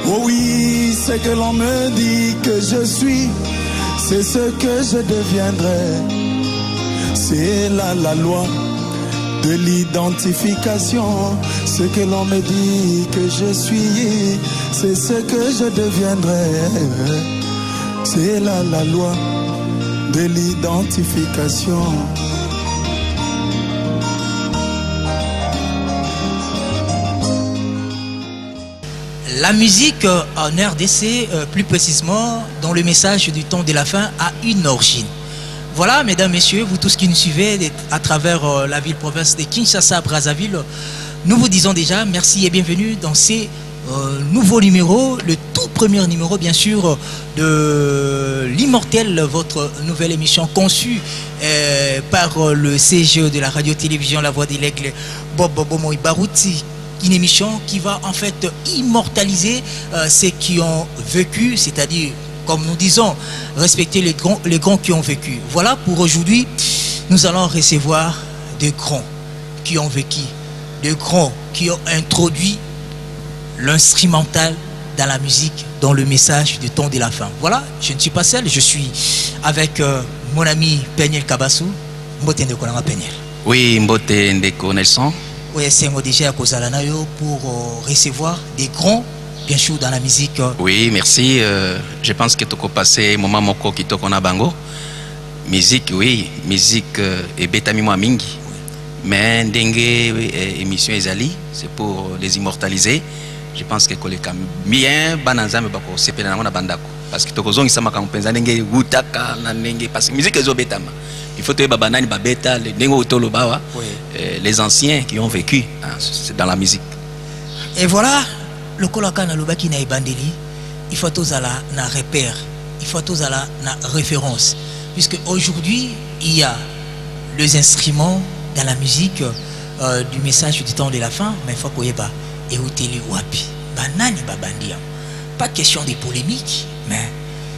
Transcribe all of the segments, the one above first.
Oh oui, ce que l'on me dit que je suis, c'est ce que je deviendrai. C'est là la loi de l'identification. Ce que l'on me dit que je suis, c'est ce que je deviendrai. C'est là la loi de l'identification. La musique en RDC, plus précisément dans le message du temps de la fin, a une origine. Voilà, mesdames, messieurs, vous tous qui nous suivez à travers la ville-province de Kinshasa, Brazzaville, nous vous disons déjà merci et bienvenue dans ces nouveaux numéros, le tout premier numéro, bien sûr, de l'Immortel, votre nouvelle émission conçue par le CGE de la radio-télévision La Voix de l'Aigle, Bob Bomoy Barouti. Une émission qui va en fait immortaliser ceux qui ont vécu, c'est-à-dire, comme nous disons, respecter les grands qui ont vécu. Voilà, pour aujourd'hui, nous allons recevoir des grands qui ont vécu, des grands qui ont introduit l'instrumental dans la musique, dans le message du temps de la fin. Voilà, je ne suis pas seul, je suis avec mon ami Peniel Kabassou. Mbote Ndeko Nanga Peniel. Oui, Mbote Ndeko Nelson. Oui, c'est déjà à Kozalanayo pour recevoir des grands, bien sûr, dans la musique. Oui, merci. Je pense que tu as passé un moment moko qui tokona bango. Musique, oui, musique et betami moi mingi. Mais dengue émission ezali, c'est pour les immortaliser. Je pense que koleka bien bananzame bako sepena na bandako parce que tokozongi sama ka mpenza dengue gutaka na dengue parce que musique ezo betama. Il faut que babanani babeta les dengue otolo bawa. Les anciens qui ont vécu dans la musique. Et voilà, le kolaka na lobaki na ibandeli, il faut tous ala na repère, il faut tous ala na référence, puisque aujourd'hui il y a les instruments dans la musique du message du temps de la fin, mais il faut qu'on y ait pas et outili wapi, banani babandia. Pas question de polémique, mais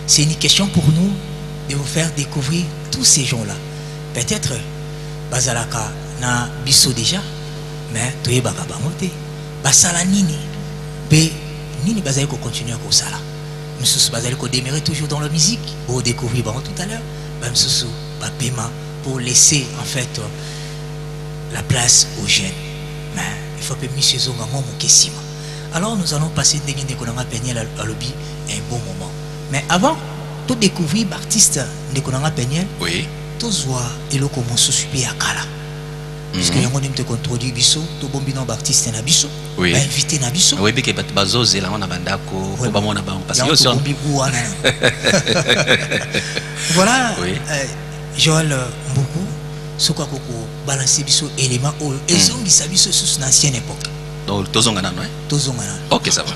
c'est une question pour nous de vous faire découvrir tous ces gens-là. Peut-être bazalaka na biso déjà, mais toye baka bangote basala nini be nini bazali ko continuer ko sala msusu bazali ko démarrer toujours dans la musique au découvrir tout à l'heure ba msusu ba paiement pour laisser en fait la place aux jeunes, mais il faut que monsieur zonga mo kesima. Alors nous allons passer ndenge ndeko nanga Peniel à lobby un bon moment, mais avant tout découvrir artiste ndeko nanga Peniel, oui, tozwa eloko mosusu pe akala. Puisque yango nem te contrôler biso, to bombino artiste na biso, oui, ba invité na biso. Oui, beke bat bazoze la ona bandako, ko ba mona ba parce que yo voilà, oui. Joël Mboukou, soko koko balancer biso élément o ezongi sa biso sous l'ancienne époque. Donc tozonga na non? Tozonga na. OK, ça va.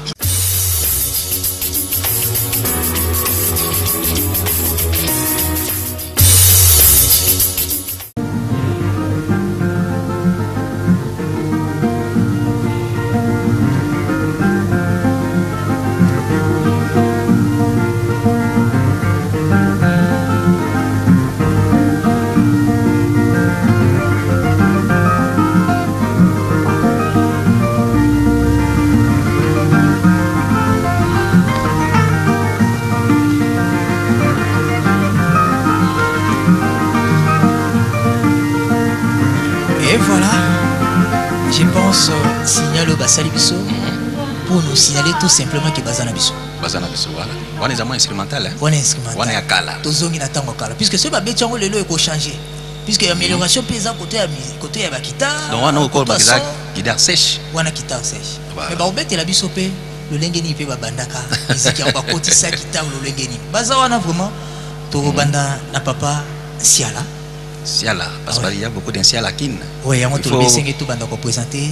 Biso pour nous signaler tout simplement que Bazana Biso. Bazana Biso, voilà. On est vraiment instrumental. Hein? On est instrumental. On est à Kala. Tozongi na tango Kala. Puisque ce babé tiango lelo eko changer. Puisque l'amélioration paysan côté ya bakita. Donc on a encore bakita guitare sèche. On a guitare sèche. Mais ba obete la biso pe le lengeni pe babandaka. Musique en bakoti sa guitare le lengeni. Baza wana vraiment to banda na papa Siala. Siala parce qu'il y a beaucoup d'Siala kin. Oui, on te le sengi tout banda ko présenter.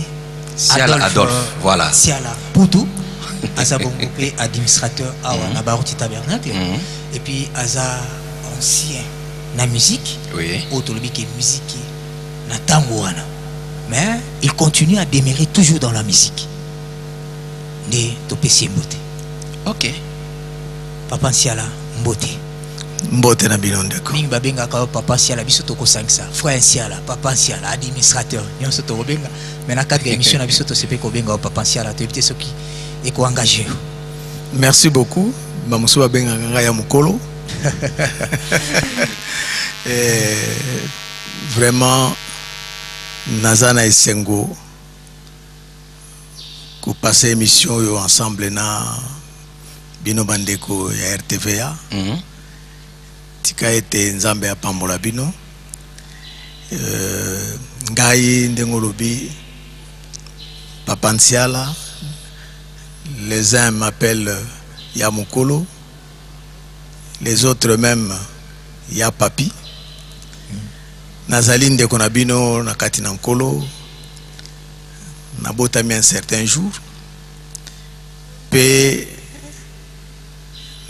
Siala Adolphe, voilà. Siala Poutou, Aza Bongopé, administrateur à Nabarouti Tabernacle. Et puis Aza ancien na musique. Oui. Autolobi qui est musique na tangoana. Mais il continue à demeurer toujours dans la musique. De Topesi Mbote. OK. Papa Siala Mbote. Mbote na bilondeko. Ming babenga ka papa Siala biso toko sangisa. Frère Siala, papa Siala, administrateur. Nyon so to benga. Mais na cadre émission na biso to sepe ko benga papa Siala to éviter ceux qui est engagé. Merci beaucoup. Mamoussou Benga ya Mukolo. Vraiment, Nazana et Sengo, pour passer émission ensemble na Bino Bandeko ya RTVA. Tika ete Nzambe ya Pambola Bino. Ngai Ndengolobi, Papansiala. Les uns m'appellent Yamukolo, les autres même Yapapi. Nazaline de Konabino nakati nankolo, nabotami un certain jour. Pe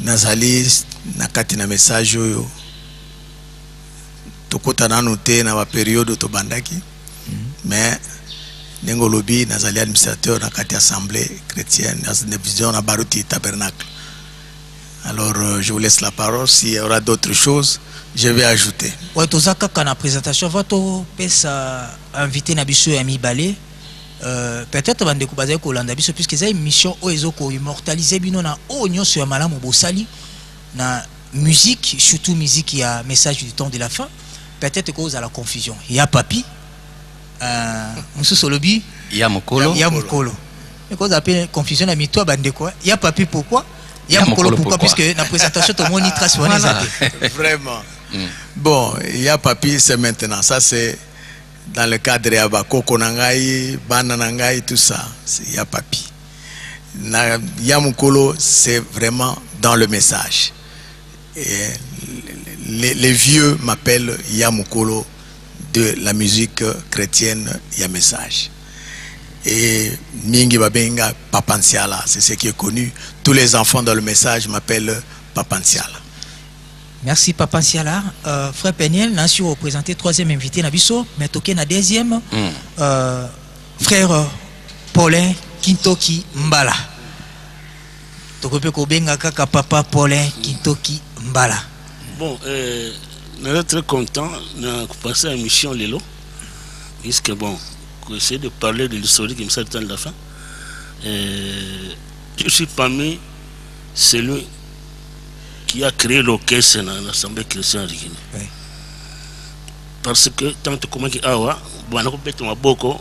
Nazali nakati na message yo. Tokota nanu te na ba période to bandaki. Mais Ndengolobi Nazali administrateur na kati assemblée chrétienne na vision na Baruti tabernacle. Alors je vous laisse la parole, s'il y aura d'autres choses, je vais ajouter. Ouais, to zaka kana présentation va to pesa invité na biso ya Mibale. Peut-être bande ko baza ko landa biso puisque ça une mission o ezoko immortaliser bino na o nyonso ya malamu bosali na musique, surtout musique ya message du temps de la fin. Peut-être cause à la confusion. Il y a Papi Moussou Solobi, il y a Mukolo. Il y a Mukolo. Et cause appelle confusion à mi-toi bande quoi. Il y a Papi pourquoi? Il y a Mukolo pourquoi? Puisque la présentation tout le monde y trace. Vraiment. Bon, il y a Papi, c'est maintenant. Ça c'est dans le cadre de Abakoko Nangai, Bananangai, tout ça. Il y a Papi. Yamukolo, c'est vraiment dans le message. Et les vieux m'appellent Yamukolo de la musique chrétienne, il y a message. Et Mingi Babenga, Papansiala, c'est ce qui est connu. Tous les enfants dans le message m'appellent Papansiala. Merci Papansiala. Frère Peniel, nous avons représenté troisième invité Nabiso, mais toqué na deuxième. Frère Paulin Kintoki Mbala. Tokope Kobenga Kaka Papa Paulin Kintoki Mbala. Bon, nous sommes très contents de passer à la mission Lelo. Puisque bon, essayer de parler de l'historique qui me sert de la fin. Je suis parmi celui qui a créé l'orchestre dans l'Assemblée chrétienne de Guinée. Oui. Parce que tant que comment qui a wa, bon, on a compris ma boko,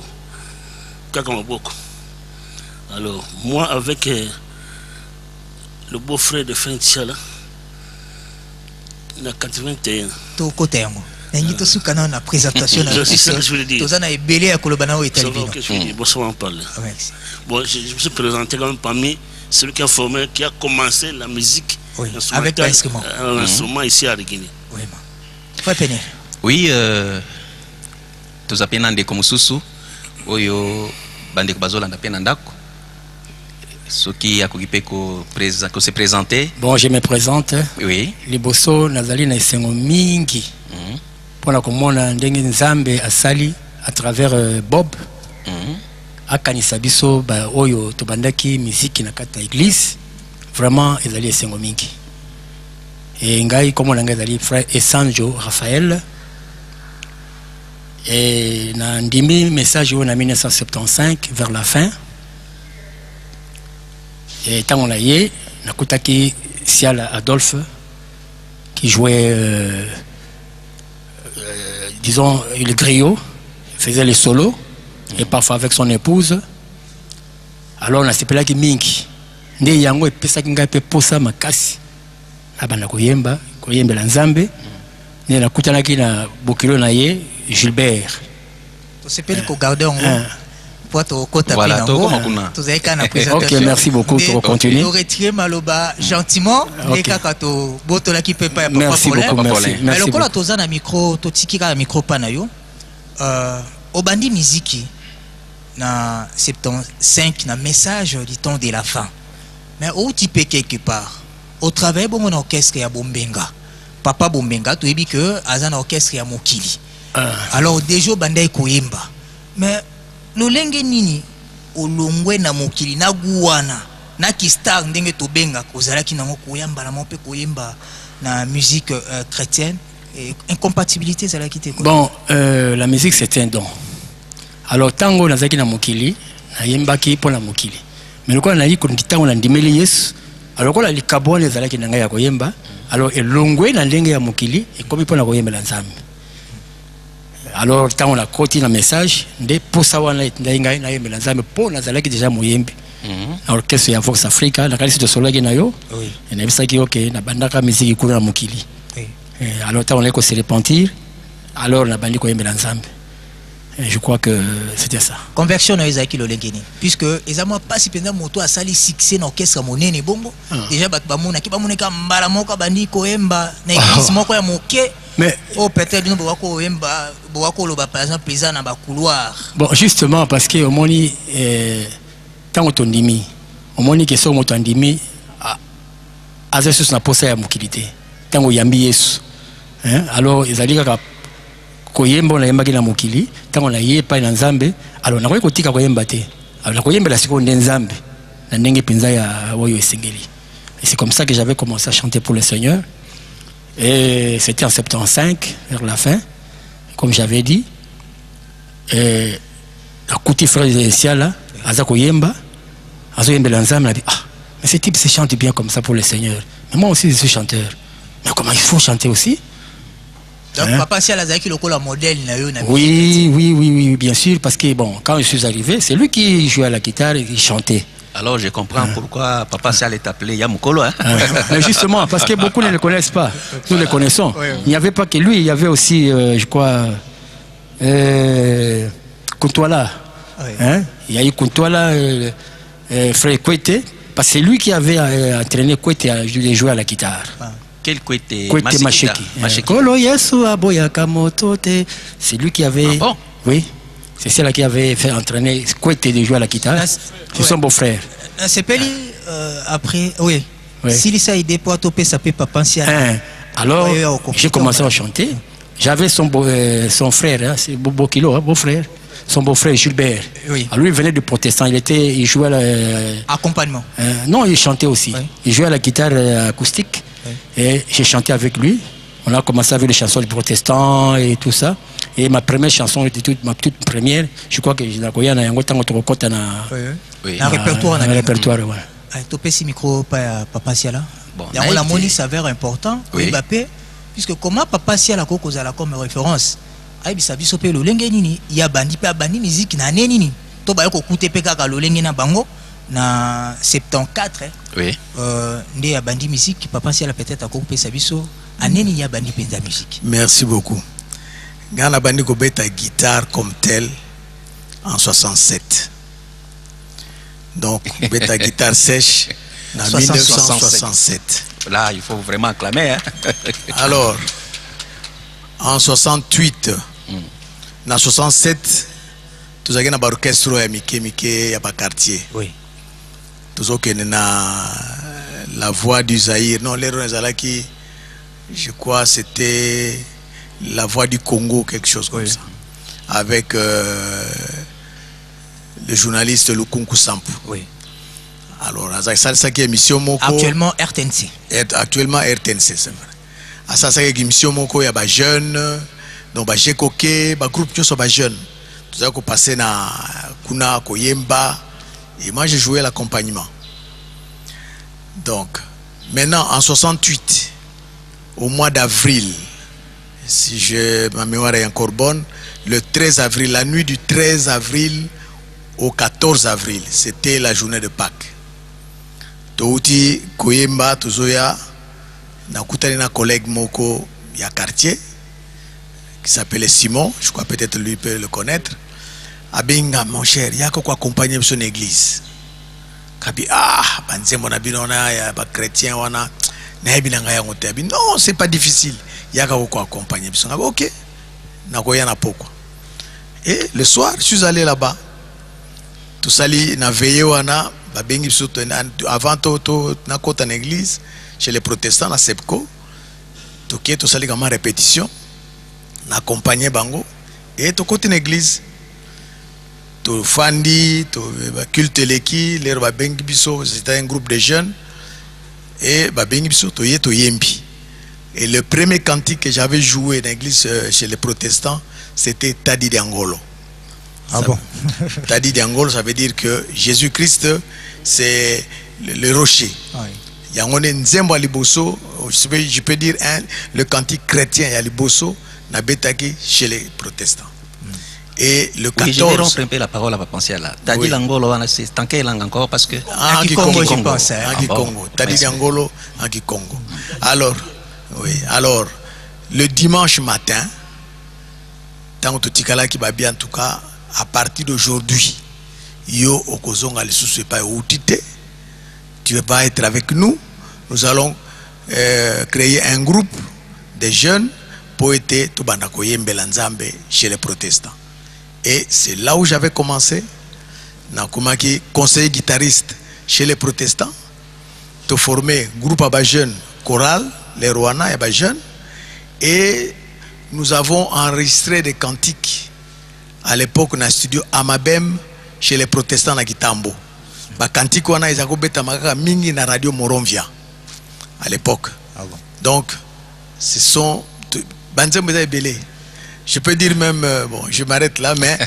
kaka ma boko. Alors moi avec le beau-frère de Fentiala, na 81. To côté yango. Nengi to sukana na présentation na. C'est ça que je voulais dire. To zana ebele ya kolobana o etalibino. C'est ce que je voulais dire. Bon, ça va en parler. Merci. Bon, je me suis présenté quand même parmi celui qui a formé, qui a commencé la musique. Oui, avec l'instrument. Un instrument ici à Guinée. Oui, Frère Peniel. Oui, tous appelés Nande comme Soussou, Oyo, Bandeko Bazola Ndapena Ndako. Ce qui a occupé que se présenter. Bon, je me présente. Oui. Liboso Nazali na Sengo Mingi. Pour la commune Ndengi Nzambe Asali à travers Bob. Akanisa biso ba oyo tobandaki musique na kata église. Vraiment ezali Sengo Mingi. Et ngai comme on ezali frère Esanjo Raphaël. Et na ndimi message en 1975 vers la fin. Et tant on a yé, nakutaki Siala Adolphe qui jouait, disons, le griot, faisait les solos, et parfois avec son épouse. Alors on a s'appelé Mingi. Nde yango epesaki ngai pe posa makasi. Abana koyemba la Nzambe. Ne nakutanaki na bokilo na ye Gilbert. To s'appelle ko garder en voilà, ok, merci beaucoup, tu continues. Nous retirer Maloba gentiment. Merci beaucoup, merci. Mais le cola toza na micro, to tikika na micro panayo. Obandi musique na 75 na message du temps de la fin. Mais où tu peux quelque part au travail bon mon orchestre ya Bombenga. Papa Bombenga tu ebi que azan orchestre ya Mokili. Alors déjà bandai koyemba. Mais lolenge nini olongwe na mokili na guwana na kistar ndenge tobenga kozalaki nango koyamba na mope koyemba na musique chrétienne et incompatibilité zalaki te. Bon, la musique c'est un don. Alors tango nazaki na mokili na yembaki pour la mokili. Mais le quoi na yi ko ntango na ndimeli Yesu alors kola likabo les zalaki nanga ya koyemba alors elongwe na ndenge ya mokili et comme pona koyembela nzambe alors tant on a côté na message de pour ça wana ndinga na yembela nzambe po na zalaki déjà moyembi alors qu'est-ce ya Vox Africa na kalisi de solaki na yo et na bisaki OK na bandaka musique kuna na mokili alors tant on est ko se repentir alors na bandi koyembela nzambe. Je crois que c'était ça. Conversion na Isaac Lolengeni puisque ezamo pas si pendant moto a sali succès na orchestre monene bongo déjà bat ba mona ki ba mona ka mbala moko bandi koemba na église moko ya moke mais peut-être nous boko koemba boko loba par exemple pesa na ba couloir. Bon justement parce que au moni tant otondimi au moni que so moto andimi a Jesus na posa ya mokilité tant oyambi Yesu alors ezalika ka koyemba na yembaki na mokili tango na yepa na nzambe alors na kotika koyemba te alors na koyembela siko nde nzambe na ndenge penza ya oyo esengeli et c'est comme ça que j'avais commencé à chanter pour le Seigneur et c'était en 75 vers la fin comme j'avais dit et à côté frère Siala aza koyemba azo yembela nzambe na dit mais ce type se chante bien comme ça pour le Seigneur mais moi aussi je suis chanteur mais comment il faut chanter aussi. Donc Papa Siala Azaki le modèle na yo na oui, bien sûr parce que bon quand je suis arrivé c'est lui qui jouait à la guitare et qui chantait. Alors je comprends pourquoi Papa Siala est appelé Yamukolo Mais justement parce que beaucoup ne le connaissent pas. Nous le connaissons. Il n'y avait pas que lui, il y avait aussi je crois Kuntwala. Il y a eu Kuntwala frère Kwete parce que c'est lui qui avait entraîné Kwete à jouer à la guitare. Quel Kwete Masheki. Kolo Yesu aboya kamotote. C'est lui qui avait. Ah bon? Oui. C'est celle qui avait fait entraîner Kwete de jouer à la guitare. C'est son beau-frère. C'est Peli après. Oui. Si il s'est aidé pour topé ça peut pas penser à. Alors j'ai commencé à chanter. J'avais son frère, c'est Bokilo, beau-frère. Son beau-frère Gilbert. Oui. Alors lui il venait de protestant. Il jouait à accompagnement. Non, il chantait aussi. Il jouait à la guitare acoustique. Et j'ai chanté avec lui. On a commencé avec les chansons des protestants et tout ça. Et ma première chanson, ma toute première, je crois que j'ai un répertoire. Un répertoire, voilà. Tu peux si micro Papa Siala. Bon, la moni s'avère important. Mbappé, puisque comment Papa Siala a comme référence. Il y a bandi musique na nini. To ba ko kute peka ka lolenge na bango. Na 74 oui ndé ya bandi musique Papa Siala peut-être à couper sa biso aneni ya bandi penza musique. Merci beaucoup. Gana bandi ko beta guitare comme tel en 67. Donc beta guitare sèche en 1967. Là il faut vraiment acclamer Alors en 68 en 67 tout avez un orchestre ya mike ya ba quartier. Oui. Tout na la voix du Zaïre. Non, les Ronzalaki, je crois c'était la voix du Congo, quelque chose comme ça. Avec le journaliste Lukunku Sampu. Oui. Alors, ça qui émission Moko. Actuellement RTNC. Actuellement RTNC, c'est vrai. À ça qui émission Moko, il y a des jeunes, donc des Jekoke, des groupes qui sont des jeunes. Tout ça qui passé na Kuna, Koyemba. Et moi, j'ai joué l'accompagnement. Donc, maintenant, en 68, au mois d'avril, si ma mémoire est encore bonne, le 13 avril, la nuit du 13 avril au 14 avril, c'était la journée de Pâques. Touti, Koyemba, Tozoya, nakutani na collègue Moko, il y a quartier, qui s'appelait Simon, je crois peut-être lui peut le connaître. Abinga mon cher, il y a quoi accompagner son église. Kabi banze mon abinona ya ba chrétien wana na ebinanga ya ngote abi non, c'est pas difficile. Il y a quoi accompagner son. OK. Na koya na poko. Et le soir, je suis allé là-bas. Tout sali na veillé wana ba bengi biso avant to na kota na église chez les protestants na Sepco. Tout sali comme répétition. Na accompagner bango et to côté na église. To Fandi, to culte leki, l'air babengi biso, c'était un groupe de jeunes et babengi biso to yembi. Et le premier cantique que j'avais joué dans l'église chez les protestants, c'était Tadi Diangolo. Ah bon? Tadi Diangolo, ça veut dire que Jésus-Christ, c'est le rocher. Il y a Nzembo Liboso, je peux dire le cantique chrétien, il y a Liboso, Nabetaki chez les protestants. Et le 14... Oui, je vais rompre un peu la parole à penser là. T'as dit l'Angolo, c'est tant qu'il langue encore parce que... En Congo, je pense. En Congo. T'as dit l'Angolo, en Congo. Alors, oui, alors, le dimanche matin, tant que Tikala qui va bien, en tout cas, à partir d'aujourd'hui, Yo Okozonga le sous pas outité. Tu vas être avec nous. Nous allons créer un groupe de jeunes pour être Tubanakoye Mbelanzambe chez les protestants. Et c'est là où j'avais commencé. Nakumaki, conseiller guitariste chez les protestants. De former groupe à jeunes chorale, les Rwanda et jeunes. Et nous avons enregistré des cantiques à l'époque dans le studio Amabem chez les protestants à Kitambo. Ba cantique wana ezako beta makaka mingi na radio Moronvia à l'époque. Donc ce sont banzembo za belé. Je peux dire même bon, je m'arrête là mais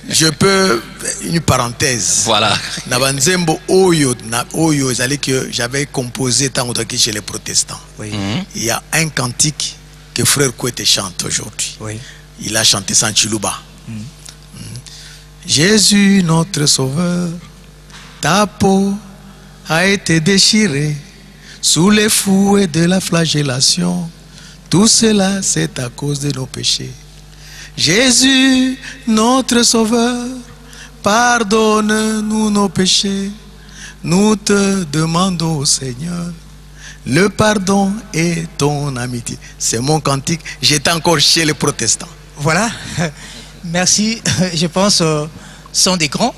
je peux une parenthèse. Voilà. Na banzembo oyo ezali que j'avais composé tant que chez les protestants. Oui. Il y a un cantique que frère Kouete chante aujourd'hui. Oui. Il a chanté sans Chiluba. Jésus notre sauveur, ta peau a été déchirée sous les fouets de la flagellation. Tout cela, c'est à cause de nos péchés. Jésus, notre Sauveur, pardonne-nous nos péchés. Nous te demandons, Seigneur, le pardon et ton amitié. C'est mon cantique. J'étais encore chez les protestants. Voilà. Merci. Je pense sont des grands.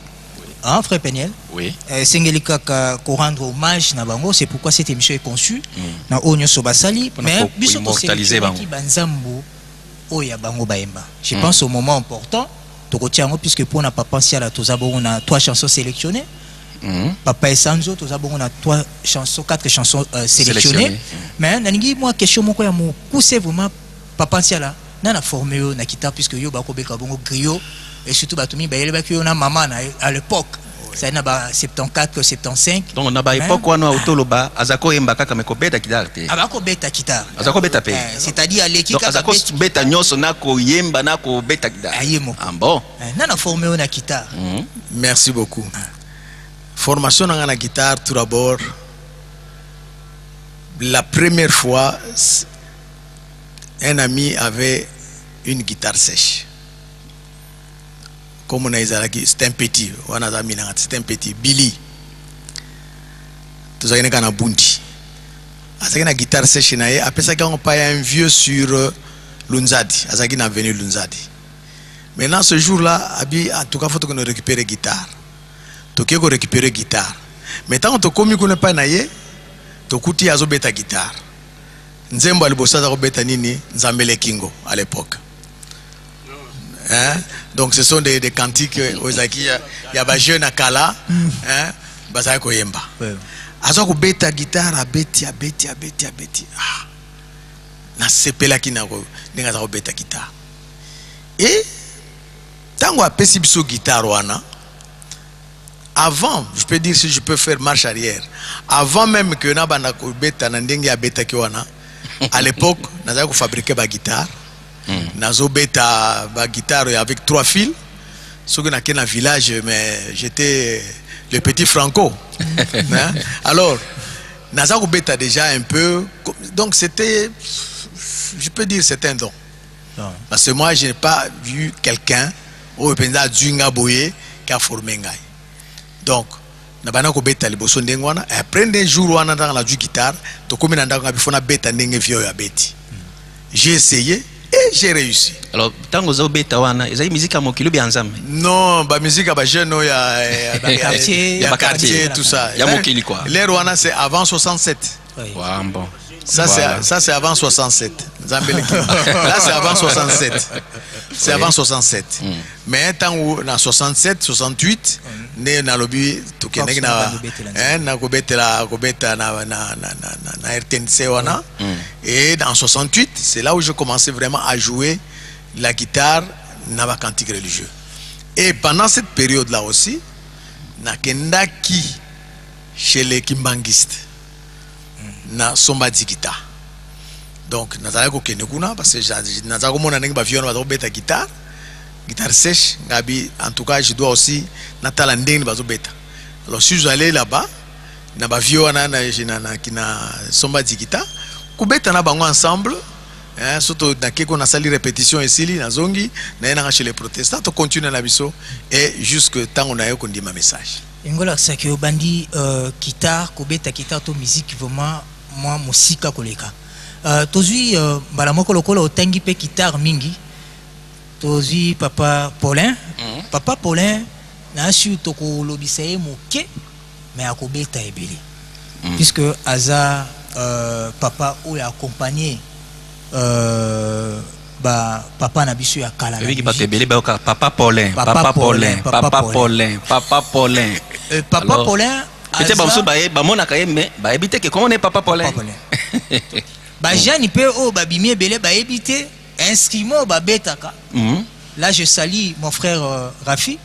Hein, frère Peniel? Oui. Sengelika ko rendre hommage na bango, c'est pourquoi cette émission est conçue. Na onyo sobasali, mais biso immortaliser bango. Banzambo oya bango baemba. Je pense au moment important. Tokotiango puisque pour na papa siala tozabo on a 3 chansons sélectionnées. Papa et Sanzo tozabo on a 4 chansons sélectionnées. Mais naningi moi question moko ya mo pousse vraiment papa siala na na formé na kita puisque yo bako beka bongo griot. Et surtout, on a maman à l'époque. Ça n'a pas 74, 75. Donc, on a pas l'époque où on a autoloba, Azako et Mbaka comme beta guitare. Azako beta guitare. Azako beta pe. C'est-à-dire à l'équipe. Donc, Azako beta nyos nako yemba nako beta guitare. Ah bon. Nana formé on a guitare. Merci beaucoup. Formation dans la guitare, tout d'abord, la première fois, un ami avait une guitare sèche. Comme on a dit, c'est un petit, c'est un petit, Billy. Tout ça, il y a un bundi. C'est une guitare sèche. Après ça, on paye un vieux sur Lunzadi. C'est une avenue Lunzadi. Maintenant, ce jour-là, en tout cas, il faut qu'on récupère la guitare. Il faut qu'on récupère la guitare. Maintenant, on commis qu'on n'est pas naïe, tu coûtes à la guitare. Nzembo alibosa za beta nini Nzambele Kingo à l'époque. Hein? Donc ce sont des cantiques ozaki ya ba jeune akala hein bazaka koyemba. Azo ko beta guitare abeti ah na sepela kinako ninga za ko beta guitare. Et tango apesi biso guitare wana avant, je peux dire si je peux faire marche arrière. Avant même que na banda ko beta na ndenge ya beta ki wana à l'époque naza ko fabriquer ba guitare. Nazo beta ba guitare avec 3 fils. Ce que n'a qu'un village, mais j'étais le petit Franco. Hein? Alors, nazo beta déjà un peu. Donc c'était, je peux dire, c'est un don. Parce que moi, je n'ai pas vu quelqu'un au Penda Djunga Boye qui a formé Ngai. Donc, nabana ko beta liboso ndengwana. Après des jours wana dans la guitare, to comme nandanga bifona beta ndenge vieux ya beti. J'ai essayé. Et j'ai réussi. Alors, tant que vous avez une musique à Mokilo bien ensemble. Non, la musique à jeune, il y a quartier, tout ça. Il y a Mokili quoi. Les Rwanda c'est avant 67. Ouais, bon. Ça c'est avant 67. Là c'est avant 67. C'est avant 67. Mais tant où dans 67, 68, né na lobby tout que na kobeta na RTNC wana. Et dans 68, c'est là où je commençais vraiment à jouer la guitare na ba cantique religieux. Et pendant cette période là aussi, na kendaki chez les kimbangistes. na somba dikita. Donc nazala ko kende kuna parce que nazala ko mona ndenge ba violon ba beta guitare sèche ngabi. En tout cas je dois aussi natala ndenge ba beta. Alors si je allais là-bas na ba violon na kina somba dikita kubeta na bango ensemble. Surtout dans quelques salle répétition ici na zongi na chez les protestants to continue na biso et jusque tant on a eu qu'on dit ma message. Ngola saki obandi guitare kubeta guitare to musique vraiment moi musika koleka. Tozui bala moko lokola otangi pe guitare mingi. Tozui papa Paulin. Papa Paulin na su to ko lobisa ye moke mais akobeta ebele. Puisque aza papa ou accompagné papa na biso ya kala. Oui, papa Paulin. Papa Paulin. Papa Paulin. Peut-être que ba mona ka mais ba ebite que comment on est papa Paulin. Ba Jean peut o ba bimie belé ba ebite instrument ba betaka. Là je salue mon frère Rafi.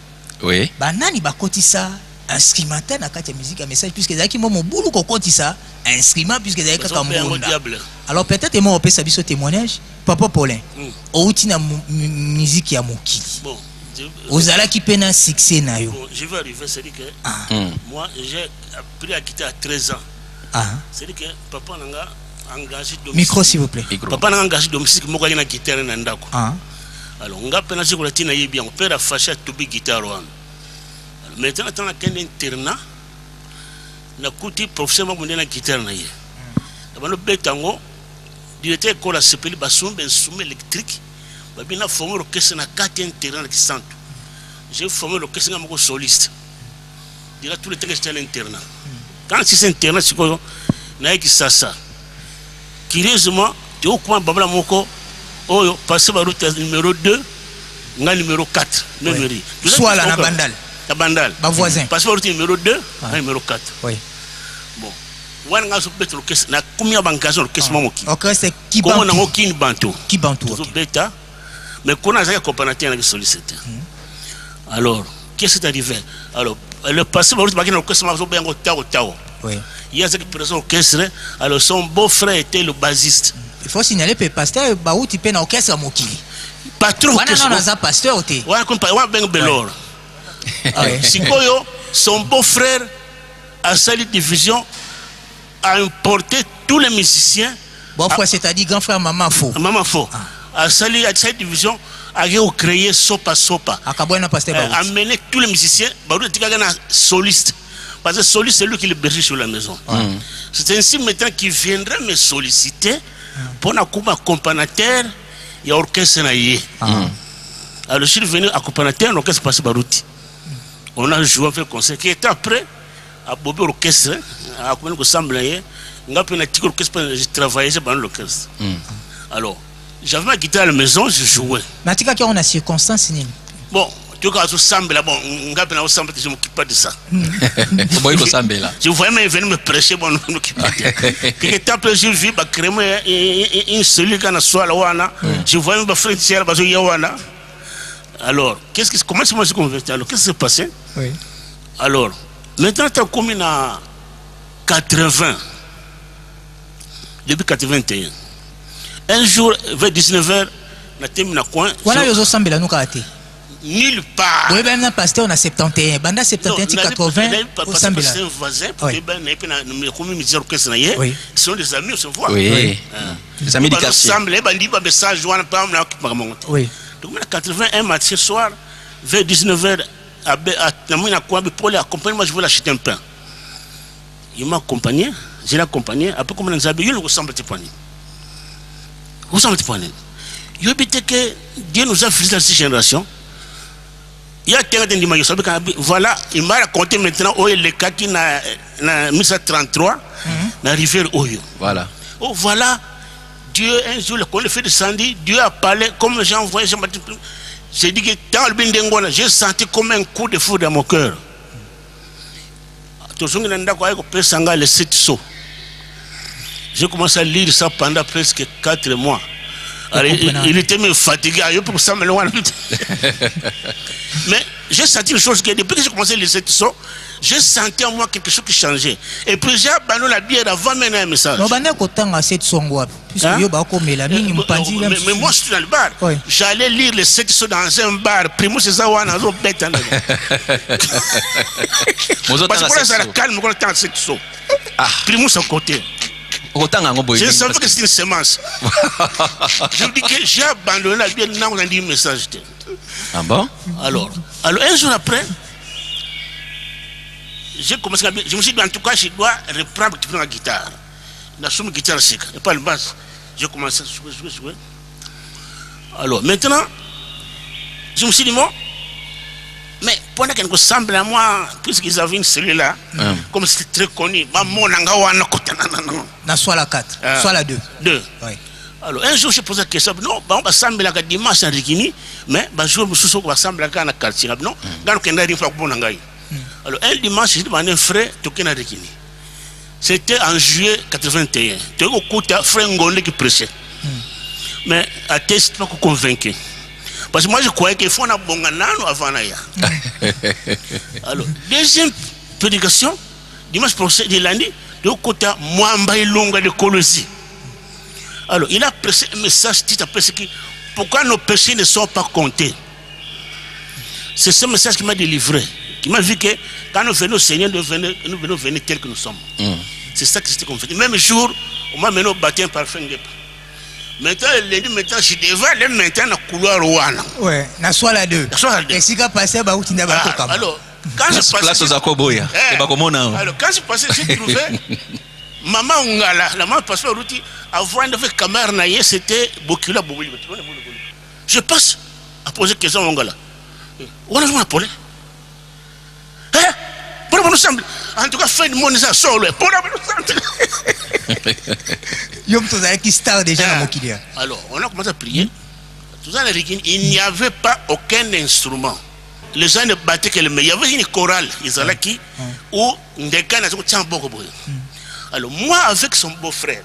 Oui. Ba nani ba kotisa instrumental na kati ya musique à message puisque zaki mo bulu ko kotisa instrument puisque zaki ka mbonda. Alors peut-être moi on peut savoir ce témoignage papa Paulin. Outi na musique ya mokili. Bon. Ozala qui peine un succès na yo. Bon, je vais arriver, c'est dire que moi j'ai appris à quitter à 13 ans. C'est dire que papa nanga engagé domicile. Micro s'il vous plaît. Papa nanga engagé domicile mo na guitare na ndako. Alors on a peine sur la tina yebi on père a fâché à tobi guitare wan. Maintenant tant na ken internat na kuti professeur mo na guitare na ye. Abano betango directeur école a sepeli basumbe instrument électrique. J'ai formé l'orchestre dans 4 internats qui sont. J'ai formé l'orchestre comme soliste. Il y a tous les temps que j'étais à l'internat. Quand c'est internat, c'est quoi? Ça. Curieusement, tu vois comment Babla Moko, passé par route numéro 2, numéro 4. Soit là, la bandale. La bandale. Ma voisin. Passé par route numéro 2, numéro 4. Oui. Bon. Wana nga so beto l'orchestre na combien bancazo l'orchestre moki. Orchestre qui bantu. Comment na ngoki bantu. Qui bantu. So beta. Mais qu'on a accompagnateur qui sollicité. Alors, qu'est-ce qui est arrivé? Alors, le passé, l'orchestre m'a fait Tao. Oui. Il y a ce qui présente l'orchestre. Alors, son beau-frère était le bassiste. Il faut signaler que le pasteur, Baou, tu peux l'orchestre à Mokili. Pas trop. Non, non, pasteur, tu es. Ouais, ben Belor. Son beau-frère, à sa division, a importé tous les musiciens. Bon frère, c'est-à-dire grand frère Maman Faux. Maman Faux. À cette division, a créé Sopa. Amener tous les musiciens, soliste. Parce que soliste, c'est lui qui le berger sur la maison. C'est ainsi maintenant qu'il viendrait me solliciter pour un accompagnateur et orchestre. Alors je suis venu accompagnateur, l'orchestre passé Barouti. On a joué, on fait concert. Qui était après, à Bobby Orchestre, à accompagner ensemble, on a pris un petit orchestre, j'ai travaillé dans l'orchestre. Alors, j'avais ma guitare à la maison, je jouais. Mais tu as une circonstance. Bon, tu as ensemble là, bon, on a ensemble, je ne m'occupe pas de ça. Je voyais même venir me prêcher, bon, je ne m'occupe pas de ça. Quelque temps après, je vis, bah, créer une cellule qui a soit la wana. Je voyais mes frères et sœurs, bah, je wana. Alors, comment c'est moi je converti? Alors, qu'est-ce qui s'est passé? Oui. Alors, maintenant, tu as commis à 80, depuis 81. Un jour, vers 19h, on a terminé le coin. Voilà, ils ont semblé nous karaté. Nulle part. Oui, ben, pasteur, on a 71. Banda 71, 80. C'est un voisin, pour que ils sont des amis, on se voit. Oui. Des amis du quartier. Oui. Donc, à 81 matin soir, vers 19h, pour l'accompagner, moi je voulais acheter un pain. Il m'a accompagné, je l'ai accompagné. Après, comme on a dit, il ressemble à Tipani. Vous savez il y a que Dieu nous a fait dans cette génération. Il y a quelqu'un qui m'a dit, voilà, il m'a raconté maintenant où est le cas qui n'a 1933, dans la rivière Oyo. Voilà. Oh, voilà, Dieu, un jour, le fait descendre, Dieu a parlé, comme j'ai envoyé, j'ai dit que dans le Bindengona, j'ai senti comme un coup de foudre dans mon cœur. Les 7 sauts. J'ai commencé à lire ça pendant presque 4 mois. Alors, il était même fatigué. Mais j'ai senti une chose que depuis que j'ai commencé les 7 sons, j'ai senti en moi quelque chose qui changeait. Et puis j'ai abandonné la bière avant même un message. Mais moi, je suis dans le bar. Oui. J'allais lire les 7 sons dans un bar. Primo, c'est ça, on a un bête. Parce que là, ça la calme quand on a 7 sons. Primo, c'est à côté. Je savais que c'est une semence. Je me dis que j'ai abandonné la bière, on a dit un message. Ah bon? Alors, un jour après, j'ai commencé à... Je me suis dit, en tout cas, je dois reprendre la guitare. La somme guitare sec, et pas le basse. J'ai commencé à jouer. Alors, maintenant, je me suis dit, bon, mais pendant qu'elle ressemble à moi, puisqu'ils avaient une cellule là, comme c'était très connu, soit la 4, soit la 2. 2. Oui. Alors, un jour, je posé la question, non, on va sembler à dimanche à Rikini, mais un jour, on va sembler à un quartier. Non, dans le Canada, alors, un dimanche, j'ai demandé un frère, Token à Rikini. C'était en juillet 81. Tu as un frère Ngondé qui prêchait. Mais à test, pas convaincu. Parce que moi, je croyais qu'il faut un bon avant Naya. Alors, deuxième prédication, dimanche prochain, de l'année, de côté Mwamba Longa de Colosie. Alors, il a prêché un message qui t'appelle pourquoi nos péchés ne sont pas comptés. C'est ce message qui m'a délivré, qui m'a vu que quand nous venons au Seigneur, nous venons venir tels que nous sommes. C'est ça que c'était comme fait. Le même jour, on m'a mené au baptême par Fengep. Maintenant, le lundi, maintenant, je devais aller maintenant dans le couloir Rwanda. Ouais, dans soit la 2. Et si tu passé, bah, tu n'as pas comme. Alors, quand je passais. Place aux Akoboya. Alors, quand je passais, j'ai trouvé. Maman Ongala, la maman passait au route, avant de faire caméra, c'était Bokula Bouli. Je passe à poser question à Ongala. On a appelé. Pour nous semble. En tout cas, fait de mon solo. Pour nous semble. Alors, on a commencé à prier. Il n'y avait pas aucun instrument. Les gens ne battaient que le meilleur. Il y avait une chorale, Isalaki, où Ndeka n'a pas beaucoup. Alors, moi, avec son beau-frère,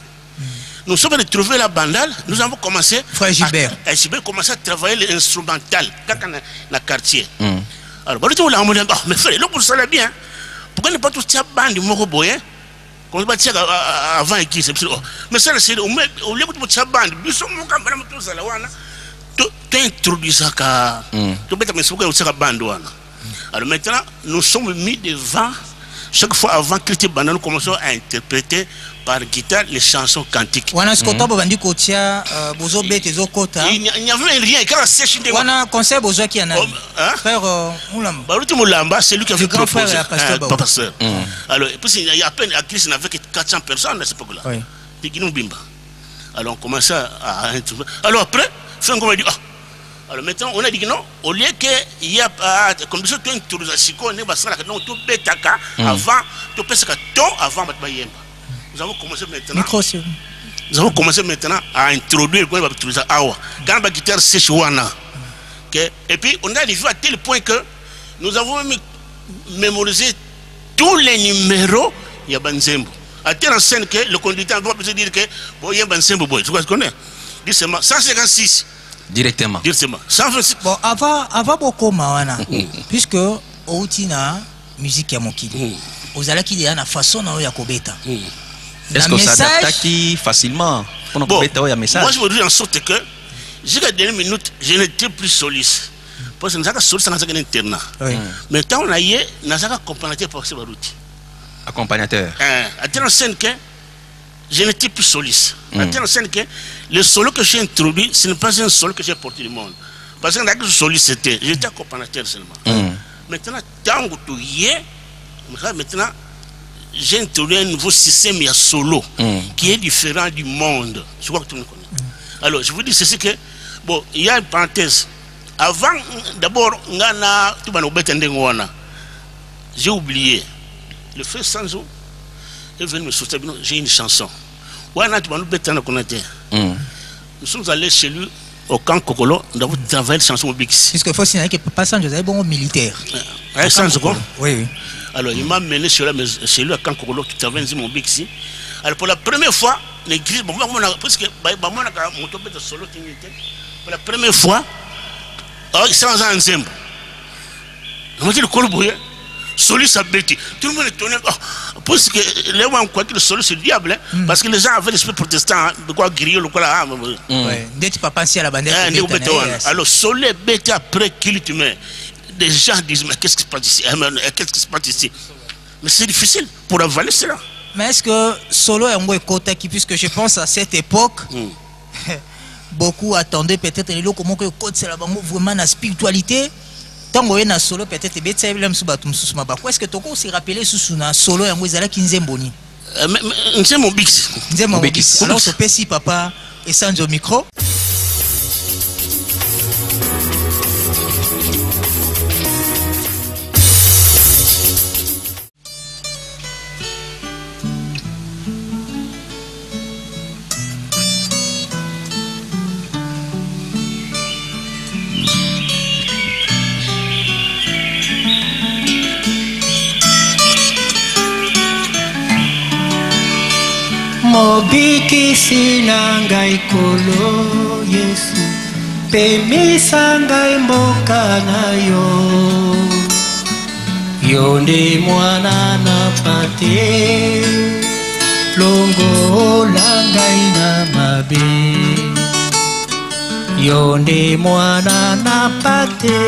nous sommes allés trouver la bandale, nous avons commencé. Frère Gilbert. Gilbert commençait à travailler l'instrumental dans le quartier. Alors, mais frère, là, pour ça, bien. Pourquoi ne pas tout ça, bande de Moroboye? Comme on dit avant, mais ça, c'est au lieu de ça, bande, nous sommes tous à la Wana. Tu introduis ça, tu peux mettre la bande. Alors maintenant, nous sommes mis devant. Chaque fois avant que nous commençons à interpréter par guitare les chansons cantiques. Il n'y avait rien, car c'est lui qui avait proposé. Pasteur. Alors, il y a à peine à Christ, il n'y avait que 400 personnes à cette époque-là. Alors, on commençait à interpréter. Alors après, Franck dit, alors maintenant, on a dit que non, au lieu qu'il y a comme ça, tu introduis avant, tu peux faire avant nous avons commencé maintenant. Nous avons commencé maintenant à introduire quand la guitare sèche. Et puis, on a arrivé à tel point que nous avons mémorisé tous les numéros de Banzembo. À tel enseigne que le conducteur va se dire que il y a Banzembo. Tu vois ce qu'on est? 156. Directement. 126. Bon, avant beaucoup, puisque Outina, musique à Mokili, aux ala qui dit la façon dont il y a Kobeta. Est-ce que ça s'adapte facilement pour bon, moi je me dis en sorte que jusqu'à la dernière minute, je n'étais plus soliste. Parce que nous avons soliste dans un internat. Mais quand on a eu, nous avons accompagnateur pour ce barouti. Accompagnateur. À tel scène que je n'étais plus soliste. À tel scène que le solo que j'ai introduit, ce n'est pas un solo que j'ai porté du monde. Parce que dans le soliste, j'étais accompagnateur seulement. Maintenant, tant que tu y es, maintenant, j'ai introduit un nouveau système à solo qui est différent du monde. Je crois que tu me connais. Alors, je vous dis ceci que, bon, il y a une parenthèse. Avant, d'abord, j'ai oublié. Le frère Sanzo est venu me soutenir. J'ai une chanson. Nous sommes allés chez lui au camp Kokolo. Nous avons travaillé la chanson au Bixi. Puisque faut signaler que Papa Sanzo est bon militaire. Sanzo, oui. Alors, il m'a mené chez lui à camp Kokolo qui travaille mon Bixi. Alors, pour la première fois, l'église, pour la première fois, il s'est en Zembo. On dit le colbouille. Solo ça bêti. Tout le monde est étonné. Parce que les gens croient que le solo c'est le diable. Parce que les gens avaient l'esprit protestant. De quoi griller, le quoi là. Dès que papa si à la bande. Alors solo est bêti après qu'il te met. Des gens disent mais qu'est-ce qui se passe ici? Qu'est-ce qui se passe ici? Mais c'est difficile pour avaler cela. Mais est-ce que solo est un bon côté qui, puisque je pense à cette époque, beaucoup attendaient peut-être les comment que le code c'est vraiment la spiritualité. Tant qu'on est solo peut-être est-ce que tu peux aussi rappeler sous un solo et un wizard qui nous emboni? C'est mon bix. Alors ce petit papa et sans au micro. Mobikisi na ngai kolo Yesu, pemisa ngai mboka na yo. Yo nde mwana na pate, longola ngai na mabe. Yo nde mwana na pate,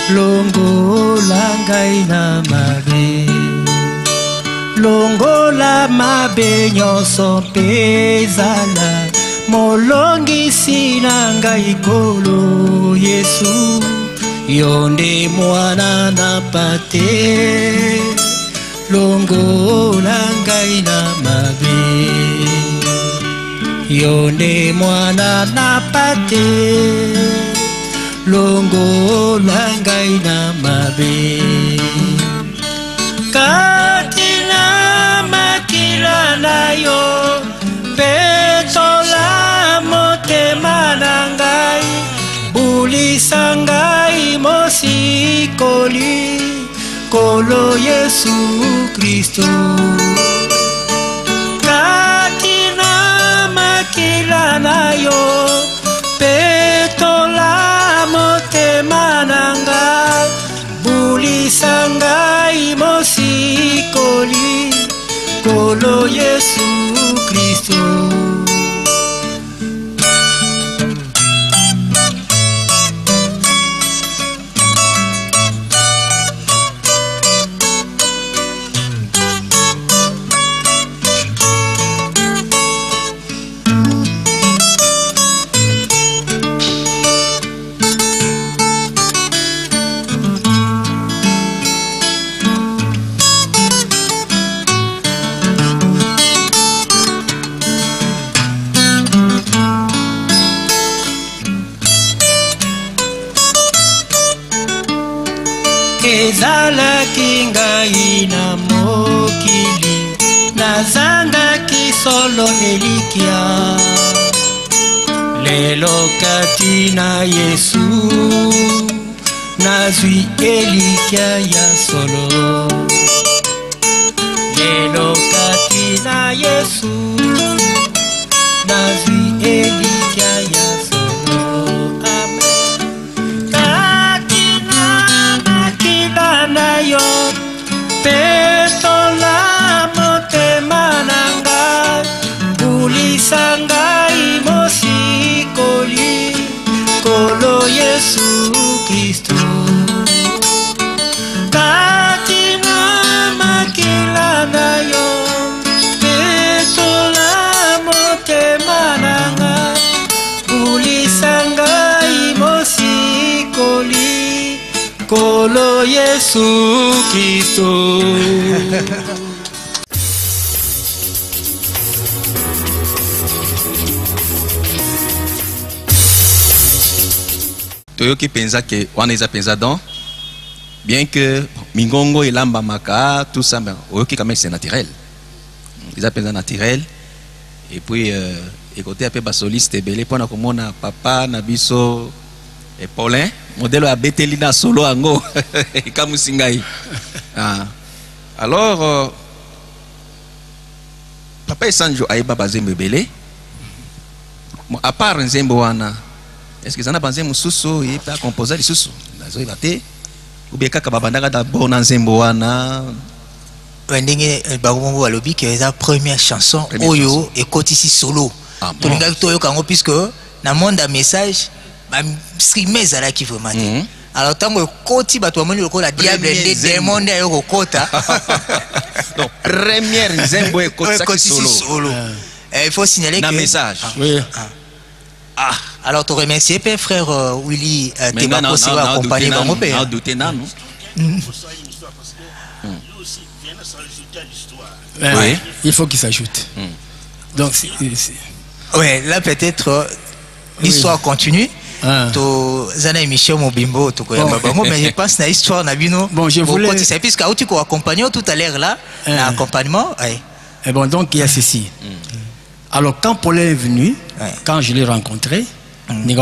longola ngai na mabe. Longola mabe nyonso mpe ezala, molongisi na ngai kolo Yesu. Yo nde mwana na pate, longola ngai na mabe. Yo nde mwana na pate, longola ngai na mabe. Katina makila na yo, petola motema na ngai, bulisa ngai mosikoli, kolo Yesu Kristo. Katina makila na yo, petola motema na ngai, bulisa ngai mosikoli, kolo Yesu Kristo. Ezalaki ngai na mokili, nazangaki solo elikia. Lelo kati na Yesu, nazwi elikia ya solo. Lelo kati na Yesu, nazwi elikia ya solo. Na yo, petola motema na ngai, bulisa ngai mosikoli, kolo Yesu Kristo. Katina makila na yo, petola motema na ngai, bulisa ngai mosikoli, kolo Yesu Kristo. Toyoki penza que waneza penza donc bien que mingongo elamba maka tout ça mais oyoki quand même c'est naturel. Ils appellent ça naturel et puis écoutez un peu bas soliste belé pour na komona papa na biso et Paulin modèle à Betelina solo ango kamusingai. Alors papa Sanjo aiba bazembe belé à part nzembo wana est-ce que ça n'a pas nzembo susu et pas composer les susu nazo ibate ou bien kaka babandaka d'abord na nzembo wana ndenge bakombo balobi que la première chanson oyo ekotisi solo tolingaki toyoka yango puisque na monde ya message streamer ezalaki vraiment te alors ntango ekoti bato bamoni lokola diable nde démon nde ayo kokota donc première nzembo ekotisi solo. Il faut signaler que message. Oui. Alors tu remercies Père frère Willy Teba aussi va accompagner mon père. Non, douter non. Oui, il faut qu'il s'ajoute. Donc ouais, là peut-être l'histoire continue. Zana émission Mobimbo mais je pense na histoire na bino. Bon, je voulais c'est puisque tu ko accompagner tout à l'heure là, l'accompagnement. Et bon, donc il y a ceci. Alors quand Paul est venu, quand je l'ai rencontré, mais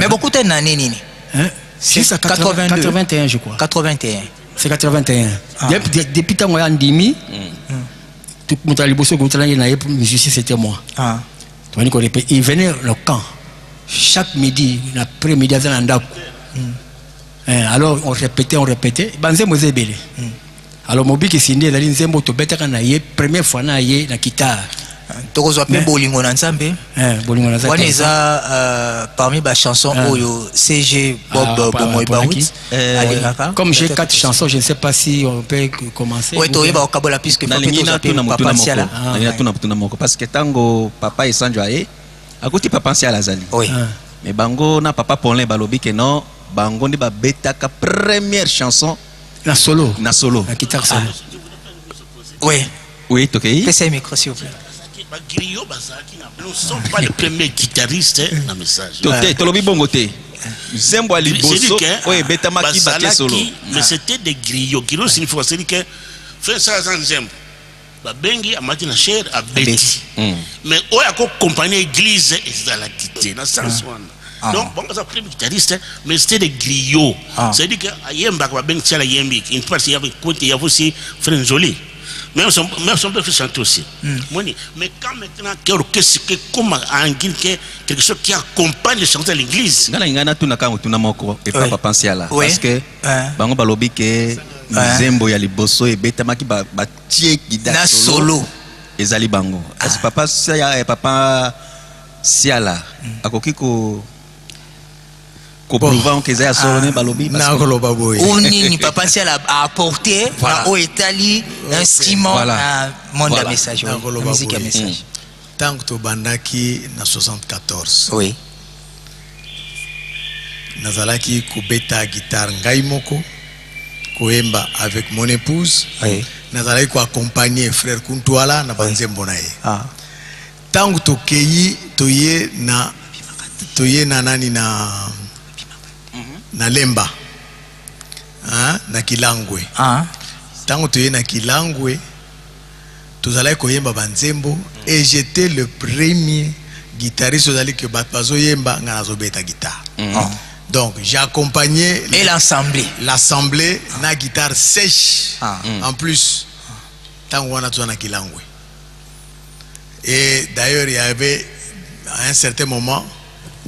beaucoup d'années nini. C'est 81 je crois. 81. C'est 81. Depuis tant qu'on Ndimi, tout le monde a liboso c'était moi. Il venait le camp. Chaque midi, l'après-midi, alors on répétait. Alors mon bic est signé, la ligne Zembo to bête quand première fois na la guitare. Tokozo appelé Bolingo Nansambe. Bolingo Nansambe. On est parmi les chansons Oyo CG Bob Bomoy Baout. Comme j'ai 4 chansons, je ne sais pas si on peut commencer. Oui, tu es au Kabola puisque papa Siala. Parce que tango papa et Sanjo aye, à côté papa Siala zali. Oui. Mais bango na papa Paulin balobi que non, bango ni ba beta ka première chanson na solo. Na solo. La guitare solo. Oui. Oui, ok. Fais un micro s'il vous plaît. Griot Bazaki ne sont pas les premiers guitaristes dans le message. Tolobi bongote. Zembo ali bosso. Oui, beta maki baté solo. Mais c'était des griots. Griot signifie c'est que fait ça sans zembo. Ba bengi amati na cher a beti. Mais on a accompagné l'église et ça la quitté dans sens one. Donc bon ça premier guitariste mais c'était des griots. C'est-à-dire que ayemba ba bengi tiala yembi. Une fois il y avait côté il y avait aussi frère Joli. Mais on peut chanter aussi. Mais quand maintenant, comme quelque chose qui accompagne le chanteur à l'église. Parce que, bango balobi que Zembo ya liboso et beta maki ba tie guitare solo. Ezali bango. As papa Siala akoki ko prouver que Zaya solo ne balobi parce que on ni papa Siala a apporté au Italie instrument à monde à message musique à message tant que bandaki na 74 oui nazalaki kubeta guitare ngai moko koemba avec mon épouse nazalaki ko accompagner frère Kuntwala na banzembo na ye tant que toye na nani na lemba na kilangwe tango toye na kilangwe tozalaki koyemba banzembo et j'étais le premier guitariste ozali que bazo yemba nga nazobeta guitare donc j'ai accompagné et l'assemblée na guitare sèche en plus tango wana toza na kilangwe et d'ailleurs il y avait à un certain moment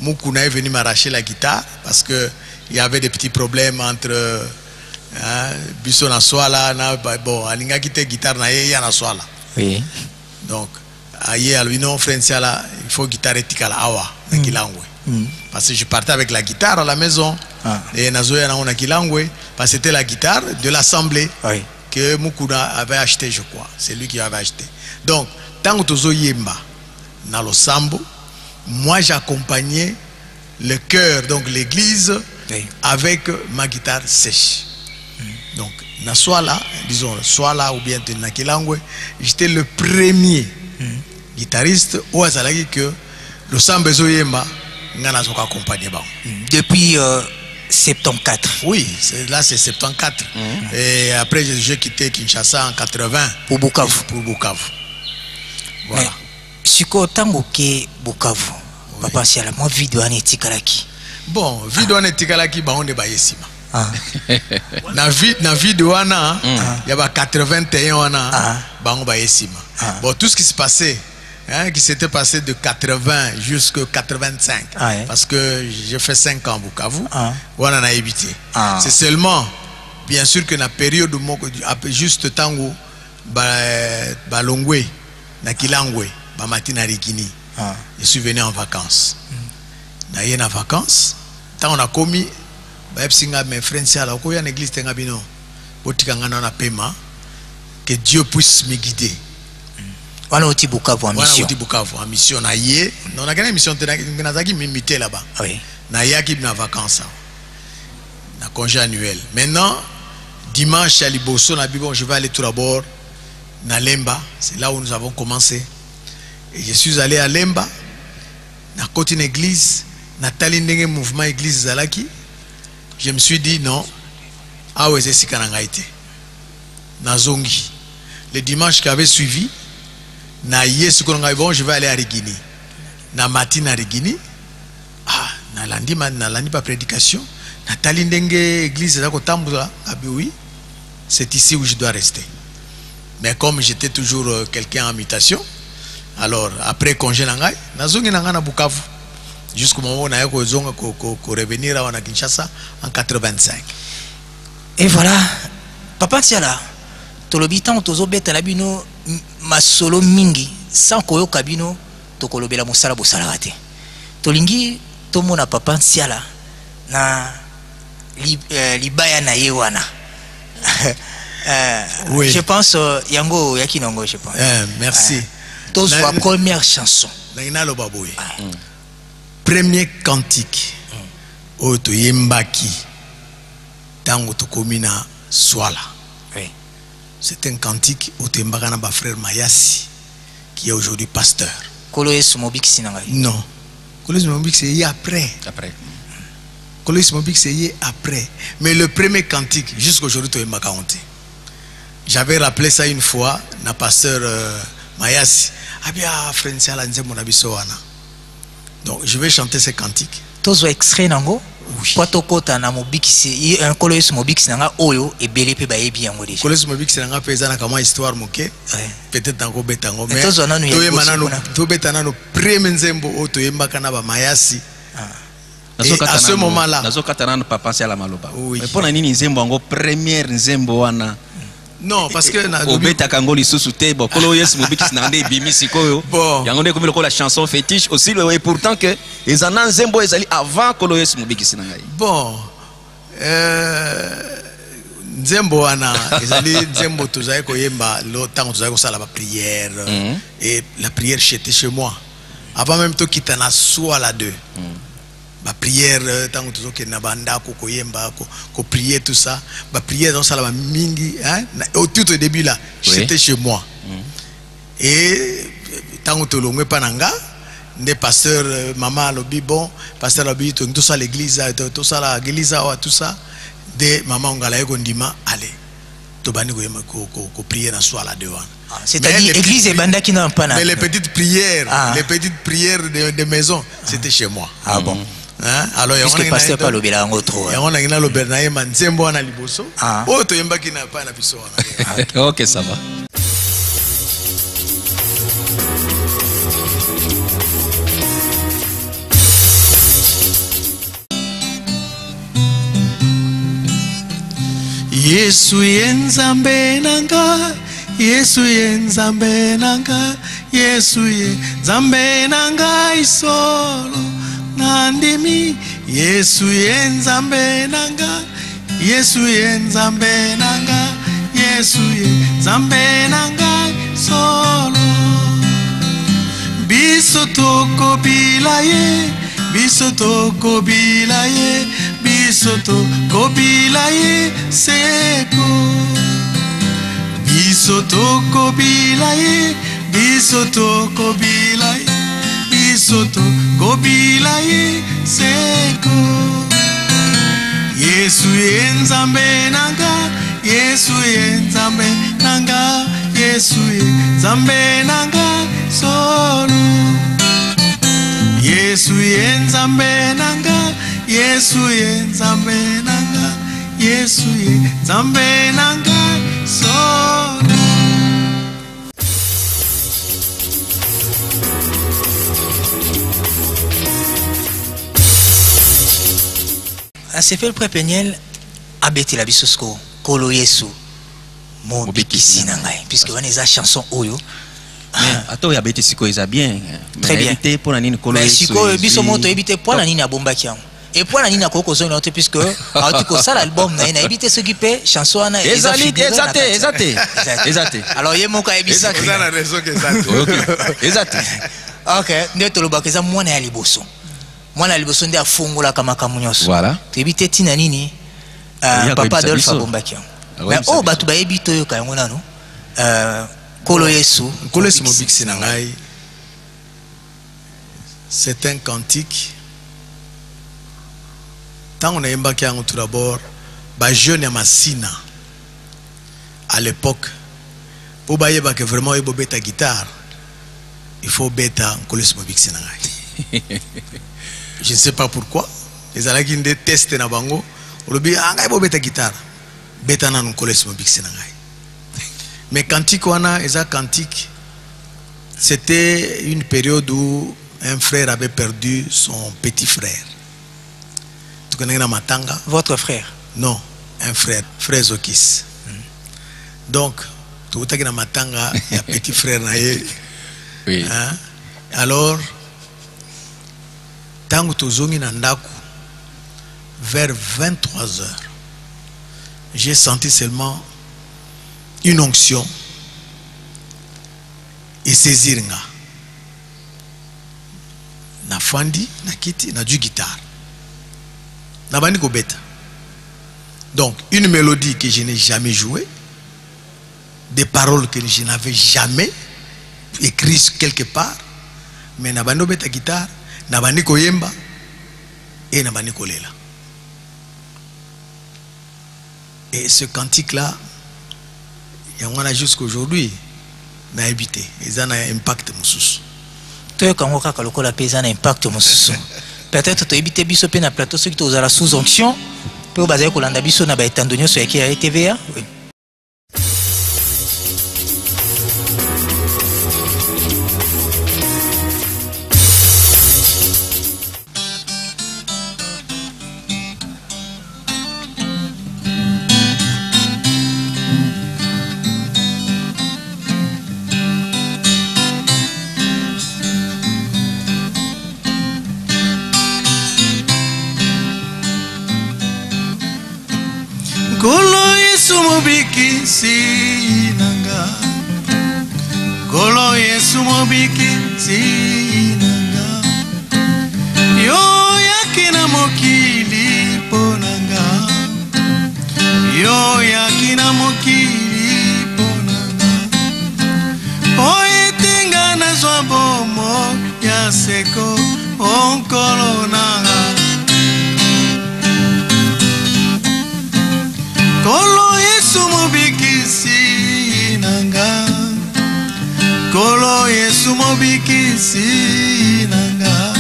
Mukuna est venu m'arracher la guitare parce que il y avait des petits problèmes entre Bisso na Swala bon alinga quitté guitare na ye na Swala. Oui. Donc aye alwino Frenciala il faut guitare etikala awa na kilangwe. Parce que je partais avec la guitare à la maison et nazoya na kilangwe parce que c'était la guitare de l'assemblée que Mukuna avait acheté je crois, c'est lui qui avait acheté. Donc tant que tozo yemba na losambo moi j'accompagnais le chœur, donc l'église, avec ma guitare sèche. Donc, na Swala, disons, Swala ou bien na Kilangwe, j'étais le premier guitariste au Azalaki que le Sambezo Yemba n'a pas accompagné. Depuis 74. Oui, là c'est 74. Et après j'ai quitté Kinshasa en 80 pour Bukavu. Voilà. Siko tango ke Bukavu. Papa Siala moi vidéo anetikalaki. Bon, vidéo anetikalaki ba onde ba yesima. Na vidéo wana il y a 81 wana ba on ba yesima. Bon, tout ce qui se passait qui s'était passé de 80 jusqu'à 85 parce que j'ai fait 5 ans à Bukavu. Wana na évité. C'est seulement bien sûr que na période juste tango balongwe na kilangwe ba matina rikini. Je suis venu en vacances. Na yé na vacances, tant on a commis ba epsinga mes frères c'est là ko ya l'église tenga bino. Botika ngana na pema que Dieu puisse me guider. Wana oti Bukavu en mission. Wana oti Bukavu en mission na yé. Non na gagné mission na zaki m'imiter là-bas. Oui. Na yaki na vacances. Na congé annuel. Maintenant dimanche à Liboso na Bibo, je vais aller tout d'abord na Lemba, c'est là où nous avons commencé. Et je suis allé à Lemba, na côté une église, na talindenge mouvement église zalaki. Je me suis dit non, ah ouais c'est si kanangaïté. Na zongi. Le dimanche qui avait suivi, na yesu konangaï bon, je vais aller à Rigini. Na matin à Rigini, ah na lundi pas prédication. Na talindenge église zalako tambula, ah oui, c'est ici où je dois rester. Mais comme j'étais toujours quelqu'un en mutation, alors après congé nangai, nazongi nanga na Bukavu jusqu'au moment où na yako zonga ko revenir à Kinshasa en 85. Et voilà, papa Tiala, tolobitan tozo beta la bino masolo mingi sans koyo kabino to kolobela mosala bosala rate. Tolingi tomona papa Tiala na libaya na yewana. Oui. Je pense yango yakinongo je pense. Merci. La première chanson. Premier cantique. Oto yembaki. Tango to komina swala. Oui. C'est un cantique au tembakana ba frère Mayasi qui est aujourd'hui pasteur. Kolo Yesu mobik sinanga. Non. Kolo Yesu mobik c'est après. Après. Kolo Yesu mobik c'est après. Mais le premier cantique jusqu'aujourd'hui to yembaka honte. J'avais rappelé ça une fois, na pasteur Mayasi. Donc je vais chanter ces cantiques. Tozo extrait nango. Pato kota na mobikisi un kolo Yesu mobikisi nanga oyo ebele pe ba yebi yango déjà. Kolo Yesu mobikisi nanga pe ezana kama histoire moke. Peut-être tango betango mais tozo nanu ya manano to betana no premier nzembo oto yembaka na ba Mayasi. À ce moment-là, nazo katana papa c'est la maloba. Mais pour nini nzembo yango première nzembo wana. Non, parce que Obeta Kangoli sous-souté, bon, Kolo Yesu mobikisi nande bimisi koyo. Yango ne comme la chanson fétiche aussi et pourtant que les anan zembo ezali avant Kolo Yesu mobikisi nanga. Bon. Nzembo wana ezali nzembo tozai koyemba lo tango tozai kosala ba prière et la prière j'étais chez moi. Avant même to kitana soit la deux. Ba prière tant que tout na banda ko koyemba ko prier tout ça ba prière dans sala mingi hein au tout au début là j'étais chez moi et tant que longwe pananga des pasteurs maman lobi bon pasteur lobi tout ça l'église tout ça la église tout ça des maman ngala ko ndima allez to bani ko prier dans soi là devant. C'est-à-dire l'église et banda qui n'ont pas. Mais les petites prières de maison c'était chez moi. Ah bon. Hein? Alors il y a pasteur pas le en autre. On a le bernaye manzembo na liboso. Oh to yemba ki na pa na biso. OK, ça va. Yesu yenzambe nanga, Yesu yenzambe nanga, Yesu yenzambe nanga isolo. Nandimi Yesu yenzambe nanga, Yesu yenzambe nanga, Yesu yenzambe nanga solo. Biso toko bilaye, biso toko bilaye, biso toko bilaye seko. Biso toko bilaye, biso toko bilaye. Bisoto kobilaye seko. Yesu yenzambe nanga, Yesu yenzambe nanga, Yesu yenzambe nanga solo. Yesu yenzambe nanga, Yesu yenzambe nanga, Yesu yenzambe nanga solo. C'est fait le prépéniel à Betty la Bissosko. Kolo Yesu Mobikisi Nangai, puisque on a chanson Oyo. Mais attends, il y a bêté siko ils a bien. Très bien. Pour la nini Kolo Mais Yesu. siko biso moto ebité pour la nini à Bombakian. Et pour la nini à Koko Zone puisque en tout cas ça l'album na ebité s'occuper chanson na Exaté. Alors yemoka ebité. Vous avez raison que ça. Exaté. OK, ndeto lobakeza mwana ya liboso. Mwana liboso nde afungola kama kamunyoso. Voilà. Tebité tina nini? Papa Adolphe Bombakian. Mais oh batu ba ebito yo kayango nano. Kolo Yesu Mobikisi Nangai, c'est un cantique. Tant on a embarqué en tout d'abord, bah jeune Massina à l'époque, pour bailler que vraiment il faut bêta guitare, il faut bêta Kolo Yesu Mobikisi Nangai. Je ne sais pas pourquoi. Les gens qui détestent na bango, on dit ah il faut bêta guitare, bêta nan Kolo Yesu Mobikisi Nangai. Mais cantique wana eza cantique, c'était une période où un frère avait perdu son petit frère. Tu connais na Matanga? Votre frère? Non, un frère, frère Zokis. Donc, tu vois que na Matanga, il y a petit frère naé. Oui. Hein? Alors, tango tozongi na ndaku, vers 23 heures, j'ai senti seulement une onction et saisir nga na fandi na kiti na du guitare na bandi ko beta. Donc une mélodie que je n'ai jamais jouée, des paroles que je n'avais jamais écrites quelque part, mais na bandi beta guitare na bandi ko yemba et na bandi ko lela. Et ce cantique là, et on a jusqu'aujourd'hui n'a habité. Ils ont un impact mususu. Toi quand on a kalokola paysan un impact mususu. Peut-être tu habité biso pe na plateau ceux qui tu la sous onction pe bazaye kolanda biso na ba etandonyo so yaki ya TVA. Oui. Kolo Yesu Mobikisi Nanga, Kolo Yesu Mobikisi Nanga, yo yakina mokili ponanga, yo yakina mokili ponanga, oyetenga na zwa bomo ya seko onkolo nanga. Kolo Yesu Mobikisi Nanga, Kolo Yesu Mobikisi Nanga,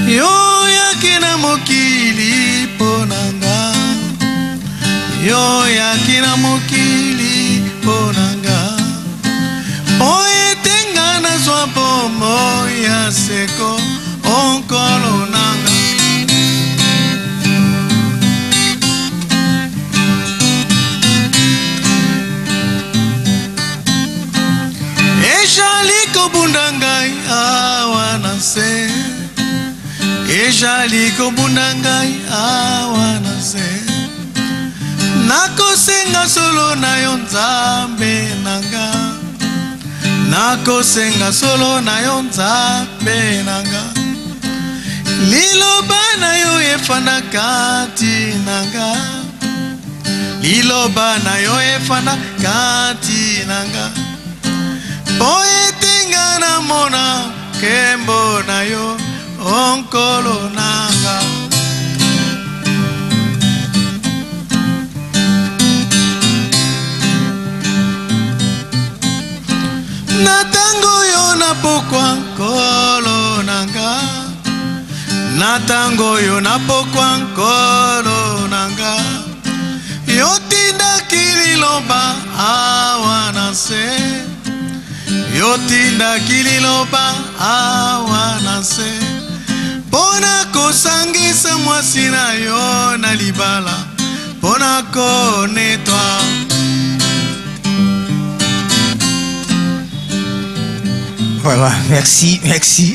yo yakina mokili ponanga, yo yakina mokili ponanga, oyetenga na zwa bomo ya seko onkolo nanga. Ejaliko bundangai awanase, ejaliko bundangai awanase, nakosenga solo na yo nzambe nanga, nakosenga solo na yo nzambe nanga, liloba na yo efanda kati nanga, liloba na yo efanda kati nanga. Oyetenga na mona kembo na yo onkolo nanga. Natango yo na pokwa nkolo nanga, natango yo na pokwa nkolo nanga, yo tinda kililoba awanase, yo tinda kililoba awanase, pona kosangisa mwasi na yo na libala, pona connaître. Voilà, merci, merci.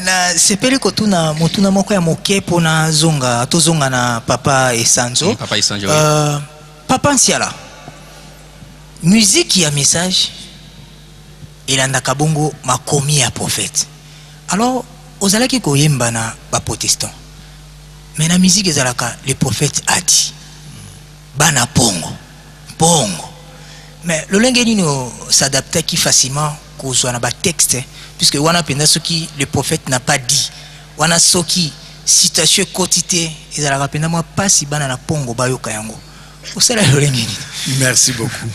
Na sepeli kotuna motuna moko ya moke pona zonga tozonga na papa Esanzo. Papa Esanzo. Papa Nsiala. Musique ya message elandaka bongo makomi ya prophète. Alors, ozalaki koyemba na ba protestant. Mais la musique ezalaka le prophète a dit. Bana pongo. Pongo. Mais le lengeni no s'adapte qui facilement kozwa na ba texte puisque wana penda soki le prophète n'a pas dit. Wana soki citation quotité ezalaka penda moi pasi bana na pongo bayoka yango. Osala le lengeni. Merci beaucoup.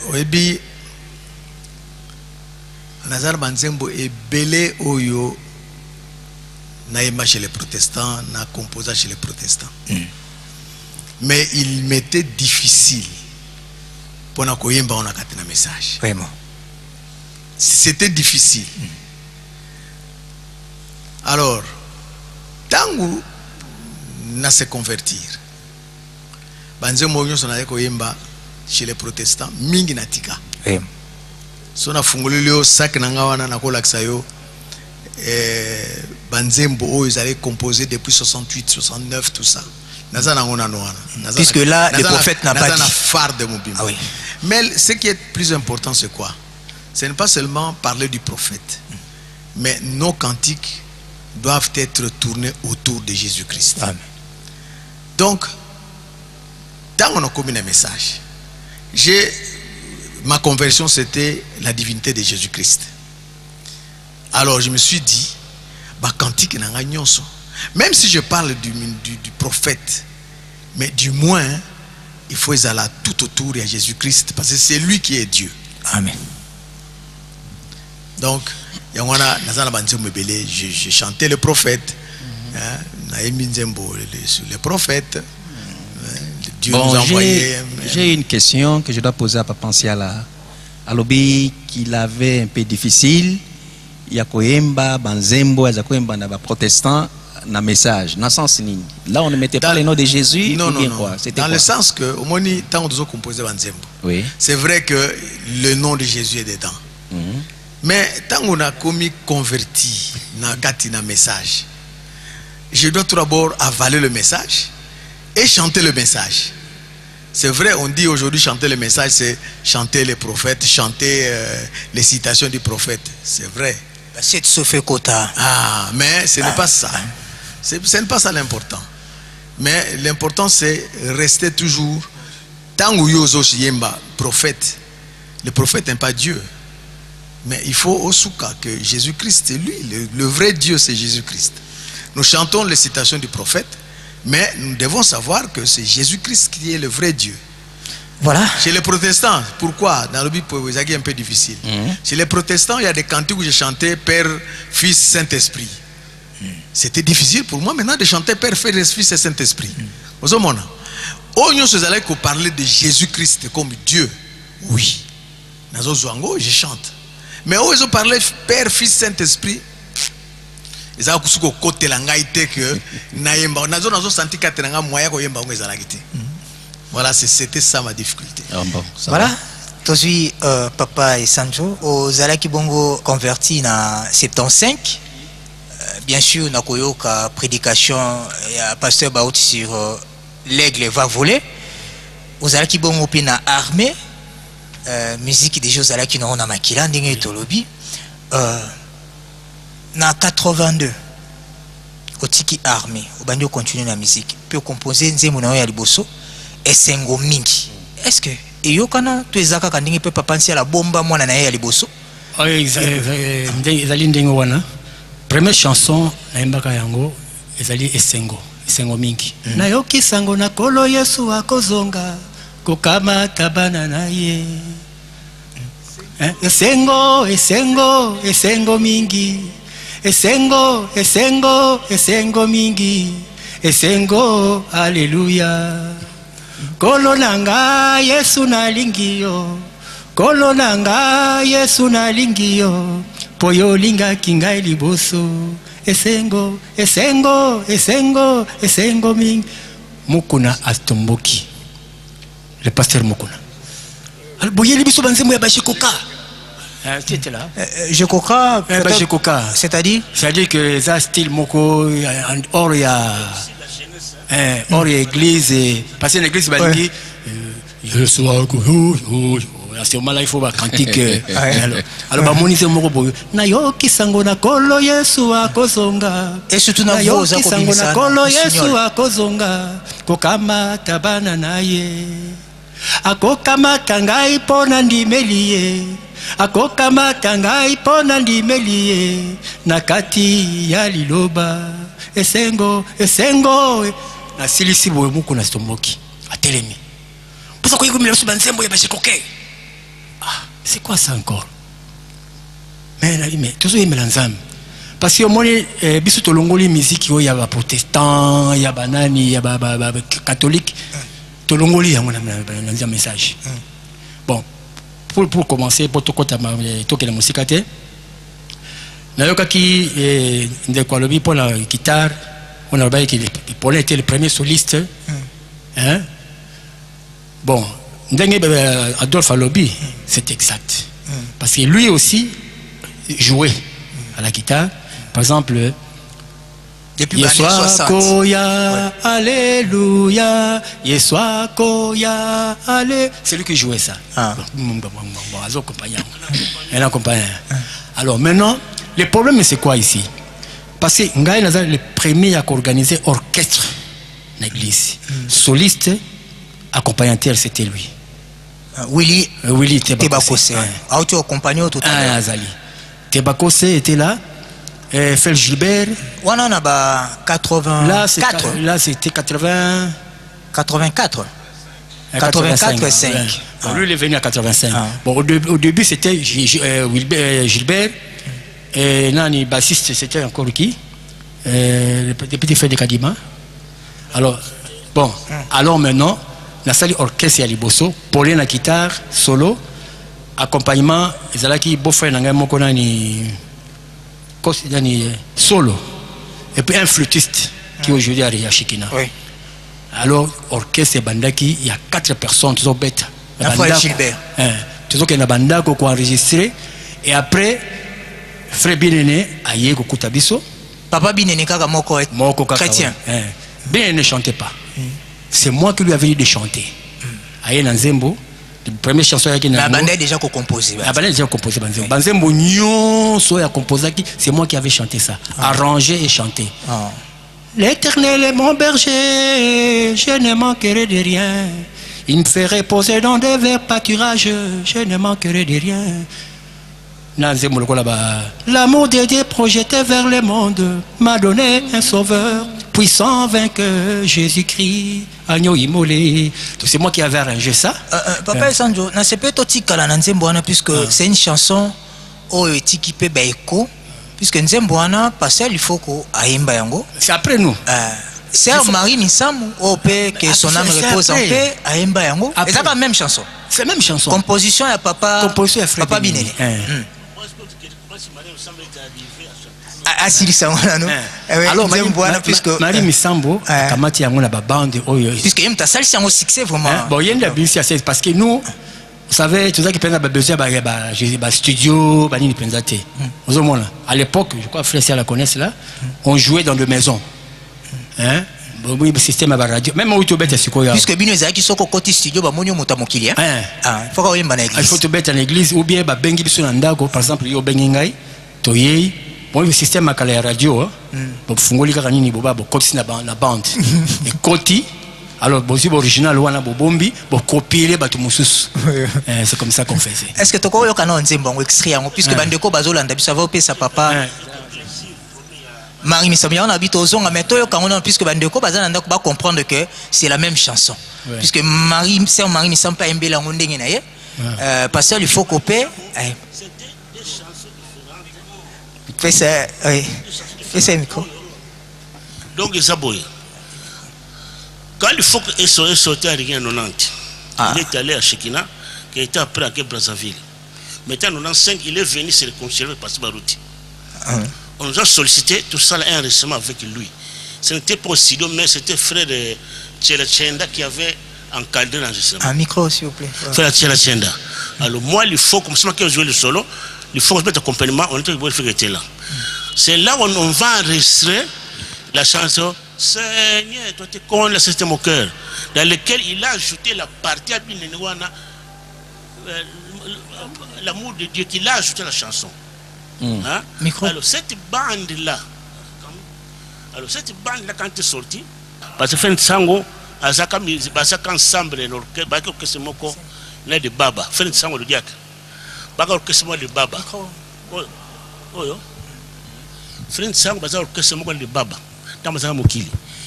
Oyebi Nazar Banzembo est belé oyo naïma chez les protestants, na composa chez les protestants. Mais il m'était difficile pour na koyemba on a un message. Vraiment. C'était difficile. Alors, tangu na se convertir, Banzembo son na koyemba chez les protestants, mingi natika. Vraiment. So na fungulilio sak na ngawana na kolakisa yo Banzembo oyo ezali composé depuis 68, 69 tout ça. Puisque là le prophète n'a pas dit. Ah oui. Mais ce qui est plus important c'est quoi? Ce n'est pas seulement parler du prophète, mais nos cantiques doivent être tournés autour de Jésus-Christ. Amen. Donc, tant on a commis un message, ma conversion c'était la divinité de Jésus-Christ. Alors je me suis dit, même si je parle du prophète, mais du moins il faut aller tout autour de Jésus-Christ parce que c'est lui qui est Dieu. Amen. Donc j'ai chanté le prophète, le prophète. Dieu bon, nous a envoyé. J'ai une question que je dois poser à Papa Nsiala. Alobi qu'il avait un peu difficile. Yakoyemba, Banzembo, Yakoyemba, na protestant, na message. Dans le sens nini. Là, on ne mettait pas le nom de Jésus. Non, non, non. Quoi? Dans le sens que, au moins, tant qu'on a composé Banzembo, oui. C'est vrai que le nom de Jésus est dedans. Mais tant qu'on a commis converti na message, je dois tout d'abord avaler le message et chanter le message. C'est vrai, on dit aujourd'hui chanter le message, c'est chanter les prophètes, chanter les citations du prophète. C'est vrai. C'est Sophie Kota. Ah, mais ce n'est pas ça. Ce n'est pas ça l'important. Mais l'important c'est rester toujours. Tant que prophète, le prophète n'est pas Dieu. Mais il faut au souka que Jésus-Christ, c'est lui. Le vrai Dieu, c'est Jésus-Christ. Nous chantons les citations du prophète, mais nous devons savoir que c'est Jésus-Christ qui est le vrai Dieu. Voilà. Chez les protestants, pourquoi? Dans le Bible, c'est un peu difficile. Chez les protestants, il y a des cantiques où je chantais Père, Fils, Saint-Esprit. C'était difficile pour moi maintenant de chanter Père, Fils et Saint-Esprit. Vous avez dit parler de Jésus-Christ comme Dieu. Oui. Je chante. Mais où ils ont parlé Père, Fils, Saint-Esprit, ils ont dit côté que voilà, c'était ça ma difficulté. Voilà. Tozui Papa Esanzo aux Zalaki Bongo converti na 75. Bien sûr, na koyoka prédication ya pasteur Baout sur l'aigle va voler. Aux Zalaki Bongo pina armée. Musique des jeux Zalaki na ona makila ndenge tolobi. Na 82. Otiki armée. Obandi continue la musique. Puis composer nzembo na ya liboso. Esengo mingi. Est-ce que eyokana to ezaka kandingi pe Papa Nsiala bomba mwana na ye ya liboso? Ezali ndenge wana. Première chanson na mbaka yango ezali esengo mingi. Na yoki sango na kolo Yesu akozonga kokama tabana na ye. Esengo mingi. Esengo mingi. Esengo haleluya. Kolo nanga Yesu nalingio. Kolo nanga Yesu nalingio. Poyo linga kinga liboso. esengo esengo esengo esengo ming Mukuna Astomboki le pasteur Mukuna alors boyeli biso banzembo ya bashikoka tu étais là Jekoka bashikoka c'est-à-dire que ça style moko or ya église passer une église balingi je sois à ce moment là il faut ba cantique alors ba monise moko boyo na yo kisango na kolo Yesu akozonga et surtout na yo kisango na kolo Yesu akozonga kokama tabana naye akokama kangai pona ndimelie akokama kangai pona ndimelie nakati ya liloba esengo esengo na silisi boyo muko na stomboki atelemi pour ça ko yiko milaso banzembo ya bashikoke c'est quoi ça encore mais toujours yemela nzambe parce que moi biso tolongoli musique yo ya ba protestant ya banani ya ba catholique tolongoli yango na message bon pour commencer pour to kota toke la musique te na yokaki ndeko alobi pour la guitare on a dit que Paul était le premier soliste hein bon Adolphe Alobi c'est exact parce que lui aussi jouait à la guitare par exemple depuis Yeswa Koya Alléluia Yeswa Koya Alléluia c'est lui qui jouait ça alors maintenant le problème c'est quoi ici parce que Ngaï Nazar le premier à organiser orchestre dans l'église soliste accompagnateur c'était lui Willy Tebakose auto accompagné tout à l'heure Azali Tebakose était là Fel Gilbert on a ba 84 là c'était 80 84 84 et 5 lui il est venu à 85 bon au début c'était Gilbert et nani bassiste c'était encore qui le petit frère de Kadima alors bon alors maintenant la salle orchestre à Liboso Paulin la guitare solo accompagnement ezalaki beau-frère nanga moko nani solo et puis un flûtiste qui aujourd'hui est à Shikina alors orchestre bandaki il y a 4 personnes qui sont bêtes Gilbert toujours qu'il y a banda ko enregistré et après frère Binene aye ko kutabiso papa Binene kaka moko chrétien Binene ne chantait pas c'est moi qui lui avais dit de chanter aye na nzembo la première chanson yaki na banda déjà composé banzembo nyonso ya composé c'est moi qui avais chanté ça arrangé et chanté l'Éternel est mon berger je ne manquerai de rien il me fait reposer dans des verts pâturages je ne manquerai de rien. L'amour de Dieu projeté vers le monde m'a donné un sauveur puissant vainqueur Jésus-Christ agneau immolé. C'est moi qui avais arrangé ça. Papa Sanjo, na sepe to tikala na nzembo wana puisque c'est une chanson oyo etikipe ba eko puisque nzembo wana passer il faut ko aimba yango. C'est après nous. Sœur Marie Misambu que son âme repose en paix aimba yango. C'est la même chanson. C'est la même chanson. Composition à papa Binene. Alors Marie Misambu kamati yango na ba bande oyo puisque yem ta salle c'est un succès vraiment bon il y a une bisia parce que nous vous savez tout ça qui pensa ba besoin ba studio ba ni pensa té à l'époque je crois frère si la connaissent là on jouait dans des maisons hein bon système à radio même où tu bête c'est quoi puisque bino ezaki soko côté studio ba monyo muta mokili hein faut ka yemba na église il faut te bête en église ou bien ba bengi biso na ndako par exemple yo bengi ngai toyei bon le système à la radio donc fungoli kaka nini boba bo koti na bande et koti alors bosi original wana bo bombi bo copier batu mususu c'est comme ça qu'on faisait. Est-ce que toko yo kana nzembo ngo extrait yango puisque bandeko bazolanda biso va opesa papa Marie Misambu on habite aux onga mais toyo kana puisque bandeko bazalanda ko ba comprendre que c'est la même chanson puisque Sœur Marie Misambu pa embela ngo ndenge na ye parce qu'il faut copier fais ça, oui. Fais ça, micro. Donc, il s'aboye. Quand il faut qu'il soit sorti à rien 90, il est allé à Shekina, qui a été après à Brazzaville. Maintenant, en 95, il est venu se réconcilier avec Pastor Barouti. on nous a sollicité, tout ça, un enregistrement avec lui. Ce n'était pas Sido, mais c'était frère de Tchela Chenda qui avait encadré l'enregistrement. Un micro, s'il vous plaît. Frère Tchela Chenda. Alors, moi, il faut, comme ça, quand je joue le solo, il faut mettre accompagnement, on était obligé de faire là. C'est là où on va enregistrer la chanson Seigneur, toi, tu connais le système au cœur, dans lequel il a ajouté la partie à l'amour de Dieu, qu'il a ajouté la chanson. Hein? Alors, cette bande-là, quand tu es sorti, parce que fait un sango, à chaque ensemble, l'orchestre moko, là de Baba, fait un sango de diak, baga orchestre de Baba. Fait un sango, baga orchestre de Baba.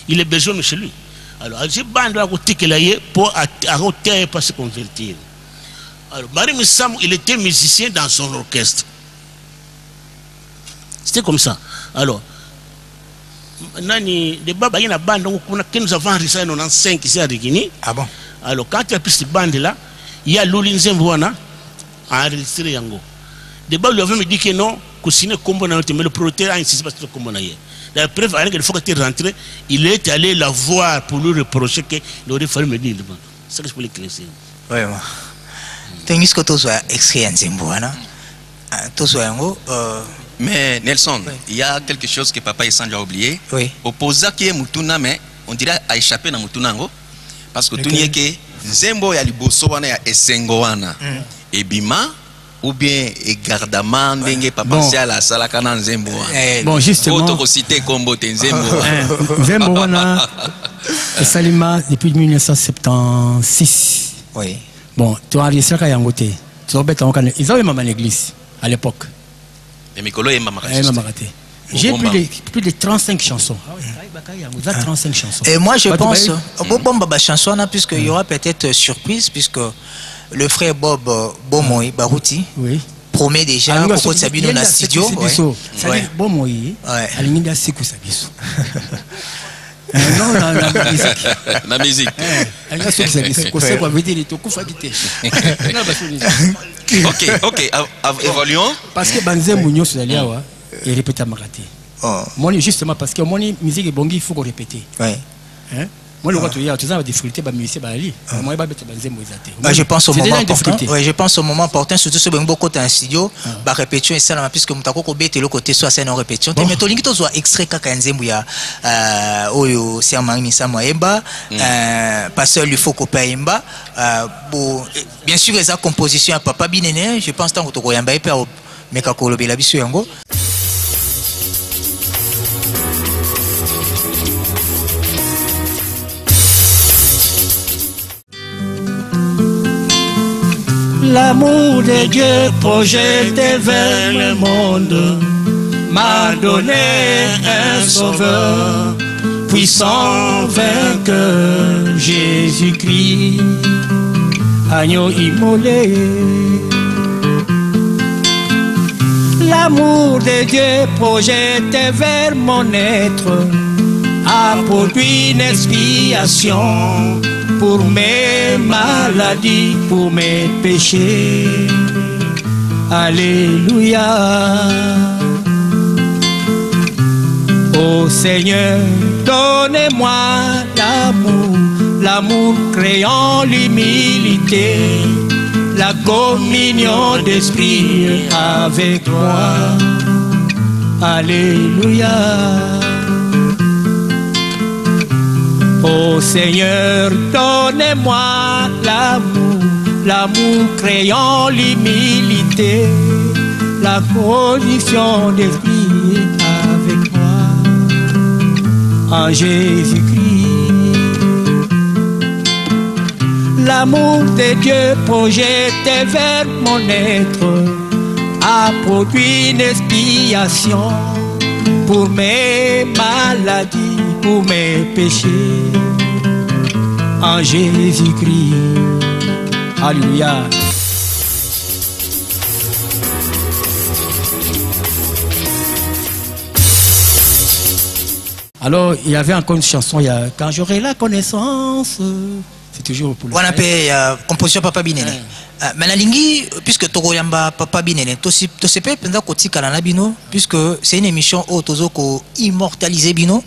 Il est besoin de chez lui. Alors, j'ai bande à côté qu'il a pour arrêter pas se convertir. Alors, Marie Missam, il était musicien dans son orchestre. C'était comme ça. Alors, Nani, de Baba, il y a une bande que nous avons enregistré en 95 ici à Rigini. Ah bon? Alors, quand il y a plus cette bande-là, il y a Lulin Zemboana enregistré Yango. De Baba lui avait me dit que non, que sinon, comme mais le producteur a insisté parce que comme on a eu. La preuve, une fois qu'il est rentré, il est allé la voir pour lui reprocher qu'il aurait fallu me dire. C'est ce que je voulais classer. Oui, moi. Tu ce que tu as écrit en Zemboana. Mais Nelson, il y a quelque chose que papa Essandja a oublié. Oui. Opposa qui est Mutuna, mais on dirait a échappé dans Mutunango. Parce que tout n'y est que Zembo ya liboso wana ya esengo wana. Et Bima. Ou bien Gardama, Ndenge, Papa Siala, Salakana, Zembo. Bon, justement. Autre cité Combo, Zembo. Zembo, wana, Salima, depuis 1976. Oui. Bon, tu as enregistré à Yangote. Tu as ils avaient même en église à l'époque. Et Mikolo est maman. J'ai plus de 35 chansons. 35 chansons. Et moi, je pense, chanson, puisqu'il y aura peut-être surprise, puisque le frère Bob Bomoy Barouti promet déjà pour que Sabino dans le studio. Bomoy, Alinida Sikou Sabiso. Non, la musique. Ok, évoluons. Parce que Banzé Mounios Zaliawa est répété à Maraté. Moi, justement, parce que mon musique est bonne, il faut répéter. Moi, le tu as des difficultés, je pense au moment opportun. Oui, je pense au moment opportun, surtout si beaucoup de studio, répétition et ça, puisque Moutako bête le côté soit c'est non répétition. Mais tu as soit extrait Kakanzembuya, Oyo, Siamang Samoeba, Pasteur Lufoko Paimba. Bien sûr, les compositions à Papa Binene, je pense que tu as Koyamba et Père Mekakolo Belabisu Yango. L'amour de Dieu projeté vers le monde m'a donné un sauveur, puissant vainqueur, Jésus-Christ, agneau immolé. L'amour de Dieu projeté vers mon être a produit une expiation pour mes maladies, pour mes péchés. Alléluia. Ô Seigneur, donnez-moi l'amour, l'amour créant l'humilité, la communion d'esprit avec moi. Alléluia. Ô Seigneur, donnez-moi l'amour, l'amour créant l'humilité, la condition d'esprit avec moi, en Jésus-Christ. L'amour de Dieu projeté vers mon être a produit une expiation pour mes maladies, pour mes péchés, en Jésus-Christ. Alléluia. Alors, il y avait encore une chanson, quand j'aurai la connaissance c'est toujours pour le on appelle composition Papa Binene. Mais la lingi, puisque Togoyamba Papa Binene, to se peut pendant kotika na bino, puisque c'est une émission où tozo ko immortaliser bino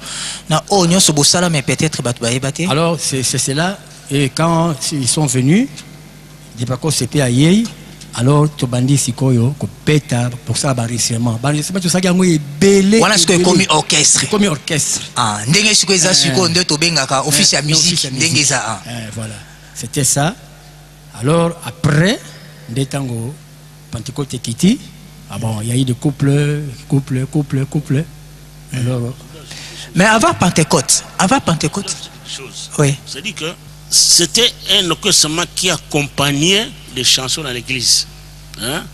na onyo so bosala mais peut-être batbaye baté. Alors c'est cela, et quand ils sont venus, des bako c'était à Yei, alors to bandi sikoyo ko peta pour ça barissement. Barissement tout ça qui a ngoi belé. Voilà ce que comme orchestre. Comme orchestre. Ah, ndenge siko eza siko ndo to bengaka office ya musique ndenge za. Voilà. C'était ça. Alors après, des tango Pentecôte Kiti, ah bon, il y a eu des couples. Alors, mais avant Pentecôte, oui. C'est-à-dire que c'était un orchestre qui accompagnait les chansons dans l'église. Hein?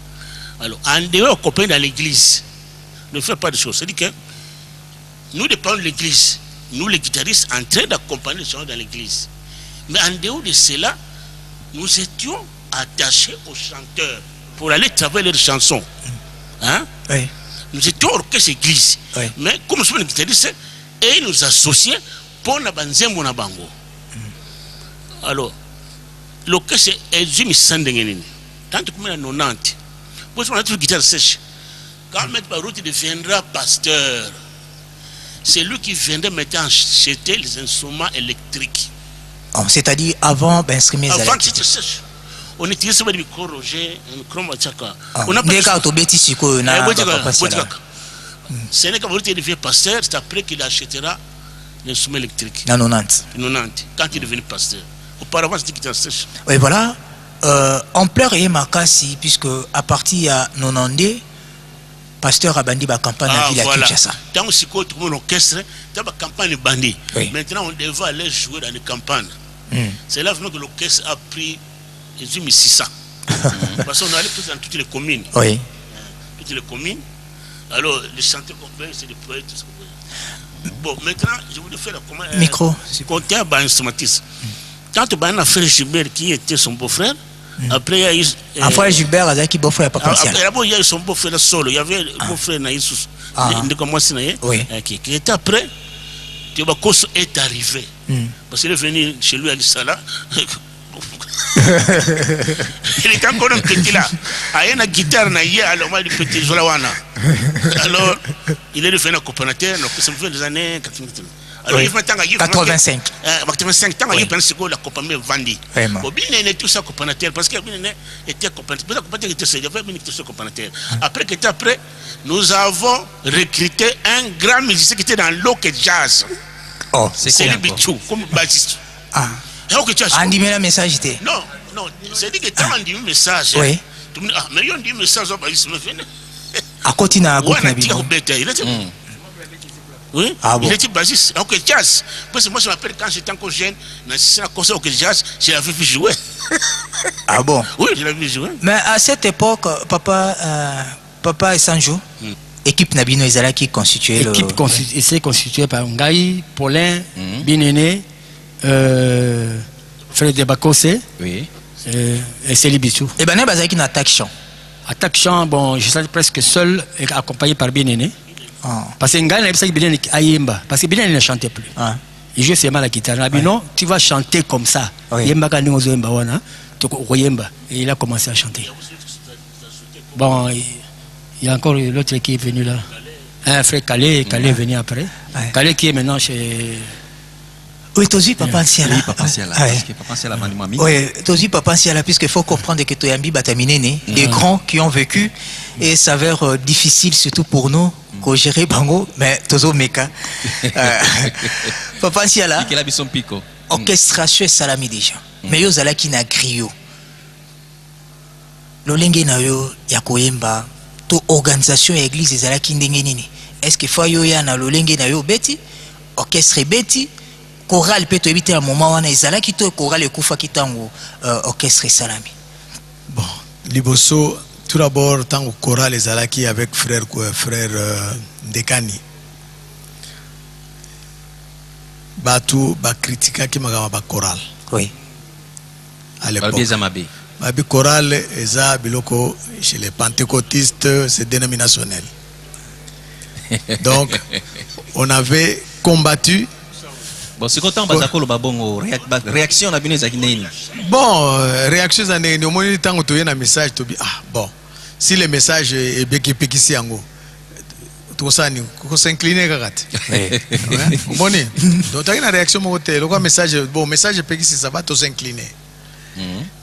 Alors, en dehors, accompagné dans l'église, ne fait pas de choses. C'est-à-dire que nous dépendons de l'église. Nous, les guitaristes, en train d'accompagner les chansons dans l'église. Mais en dehors de cela, nous étions attachés aux chanteurs pour aller travailler leurs chansons. Hein? Oui. Nous étions orchestre église. Oui. Mais comme nous sommes les guitaristes, et nous associés pour na banzembo na bango. Alors, l'orchestre est Jimmy Sandengeni. Tant que nous sommes 90. Pour on a toujours guitare sèche. Quand M. Barouti deviendra pasteur, c'est lui qui viendra maintenant acheter les instruments électriques. Oh, c'est-à-dire avant d'inscrimer les avant c'était sèche. On utilisait le micro Roger, le micro Machaka. On a pas de siko na c'est n'est qu'à devient pasteur, c'est après qu'il achètera l'instrument électrique. En 90. Quand il est devenu pasteur. Auparavant, c'était guitare sèche. Oui, voilà. Ampleur et Makasi, puisque à partir de 90, pasteur a bandi la campagne à Villa Kinshasa. Tant que tout le monde orchestre, dans la campagne bandit. Oui. Maintenant, on devait aller jouer dans les campagnes. C'est là vraiment que l'orchestre a pris les 600. Parce qu'on allait dans toutes les communes. Oui. Toutes les communes. Alors, les chanteurs complets, c'est des poètes. Bon, maintenant, je voulais faire comment. Micro. Compter un instrumentiste. Quand on a fait Gilbert, qui était son beau-frère, après il y a eu. Après Gilbert, il y a qui beau-frère Papa Siala. Après, il y a eu son beau-frère solo. Il y avait le beau-frère Naïsous. Oui. Qui était après. Tiobakoso est arrivé. Parce qu'il est venu chez lui à l'Issala. Il est encore un petit là. Il y a une guitare, alors moi, il est petit Zolawana. Alors, il est devenu accompagnateur, donc ça me fait des années 80. Alors, oui. il fait 85. 85 ans, oui. il pense que l'accompagnement Vandi. Vraiment. Bien, il est tout ça accompagnateur, parce qu'il était accompagnateur. Il était accompagnateur. Après, nous avons recruté un grand musicien qui était dans l'oke jazz. Oh, c'est le Bichou, comme bassiste. Ah. On dit un message. Non, c'est-à-dire que quand on dit un message, oui. Mais on dit un message au bassiste. À côté de la groupe, oui, ah bon. Il était bassiste. Donc, jazz. Parce que moi, je m'appelle quand j'étais encore jeune, dans un concert au jazz, je l'avais vu jouer. Ah bon? Oui, je l'avais vu jouer. Mais à cette époque, Papa et Sanjo, équipe Nabino Ezala qui constituait l'équipe s'est constituée par Ngaï, Paulin, Binene, Fred de Bakose, oui. Et Célie Bichou. Et ben, il y a une attaque chant. Attaque chant, bon, je suis presque seul, accompagné par Binene. Parce que Ngaï n'a pas Binene Ayemba, parce que Binene ne chantait plus. Il jouait seulement la guitare. Non, tu vas chanter comme ça. Yemba Kanino Zoemba Wana, Yemba. Et il a commencé à chanter. Bon, il y a encore l'autre qui est venu là. Un frère Calais est venu après. Calais qui est maintenant chez. Oui, Tozi Papa Siala. Oui, Papa Siala. Parce que Papa Siala m'a dit. Oui, Tozi Papa Siala, puisqu'il faut comprendre que Toyambi Bataminene, des grands qui ont vécu, et ça s'avère difficile, surtout pour nous, qu'on gère Bango, mais Tozo Meka. Papa Siala. Orchestration et salami déjà. Mais yo zala qui n'a griot. Lolenge na yo ya koyemba to organisation et église ezala ki ndenge nini. Est-ce que fa yo ya na lolenge na yo beti orchestre beti chorale peut éviter un moment wana ezala ki to chorale kufa kitango orchestre salami. Bon, liboso tout d'abord tango chorale ezala ki avec frère Ndekani. Batu ba critica ki magama ba chorale. Oui. À l'époque. Babi chorale eza biloko chez les pentecôtistes c'est dénominationnel. Donc on avait combattu Bon, c'est quand on va s'accorder le bon réaction na bino ezaki nini. Bon, réaction za nini omoni tango to yena message to bi bon. Si le message est beki pekisi yango. To sani ko s'incliner kakati. Omoni. Donc ta une réaction mo te le message bon message pekisi ça va to s'incliner.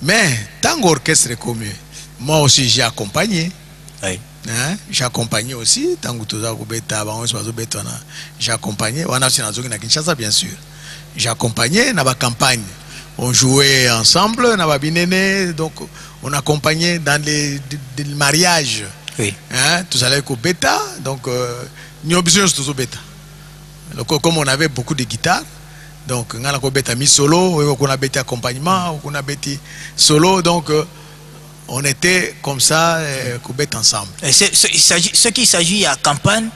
Mais tango orchestre comme moi aussi j'ai accompagné. Oui. Hein? J'ai accompagné aussi, tango toza ko beta ba onso bazo betona. J'ai accompagné, on a aussi na zoki na Kinshasa bien sûr. J'ai accompagné na ba campagne. On jouait ensemble na ba binene, donc on accompagnait dans les mariages. Oui. Hein? Tout allait ko beta, donc ni obligé de beta. Comme on avait beaucoup de guitares, donc on a ko beta mi solo, on a beta accompagnement, on a beta solo, donc on était comme ça, ensemble. Ce qui s'agit à campagne,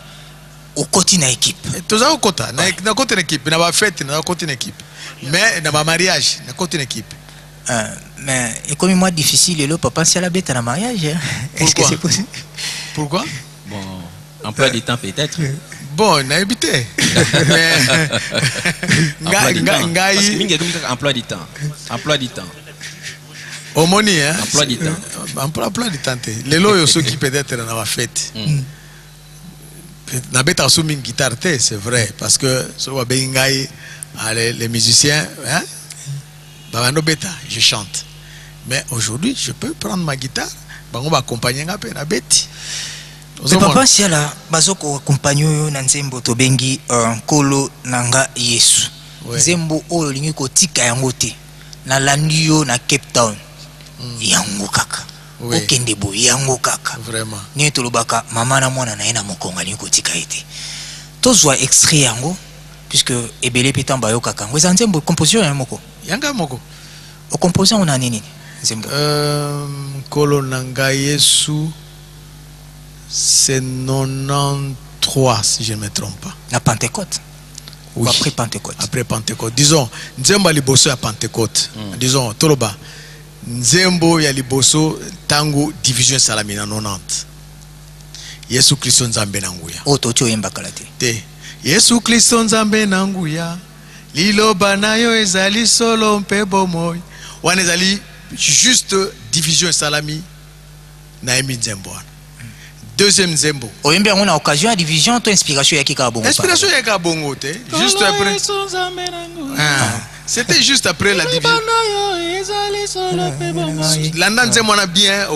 au côté d'une équipe. Tout ça au côté, na côté équipe, na ba fête, na côté équipe. Mais na ba mariage, na côté équipe. Mais et comme moi difficile, le papa c'est la bête à la mariage. Est-ce que c'est possible? Pourquoi? Bon, emploi du temps peut-être. Bon, na habité. Mais emploi du temps. Emploi du temps. Omoni, hein? Emploi du temps. Emploi du temps. Les lois, ceux qui peut-être dans la fête. Na bête a soumis une guitare, c'est vrai. Parce que les musiciens, hein? Je chante. Mais aujourd'hui, je peux prendre ma guitare. On va accompagner un peu la bête. Mais papa, si là, bazoko accompagner Nanzembo Tobengi Kolo Nanga Yesu. Zembo o lingi ko tika yango te. Na landio na Cape Town. Yango kaka. Okende bo yango kaka. Vraiment. Ni tolobaka mama na mwana na ena mokonga lingi ko tika ete. Tozwa extrait yango puisque ebele petamba yo kaka. Ngo Nzembo composition ya moko. Yanga moko. O composition on a nini? Nzembo. Kolo Nanga Yesu. C'est 93 si je ne me trompe pas. La Pentecôte. Oui. Ou après Pentecôte. Après Pentecôte. Disons, Nzembo liboso à Pentecôte. Disons, Toloba. Nzembo ya liboso tango division salamina 90. Yesu Kristo Nzambe nanguya. Otocho yemba kalate. Te. Yesu Kristo Nzambe nanguya. Liloba nayo ezali solo mpe bomoy. Wana ezali juste division salami na emi Nzembo. Deuxième Nzembo. Oyembe on a occasion à division to inspiration ya kika bongo. Inspiration ya kika bongo te. Juste après. C'était juste après la division. L'andan Nzembo on a bien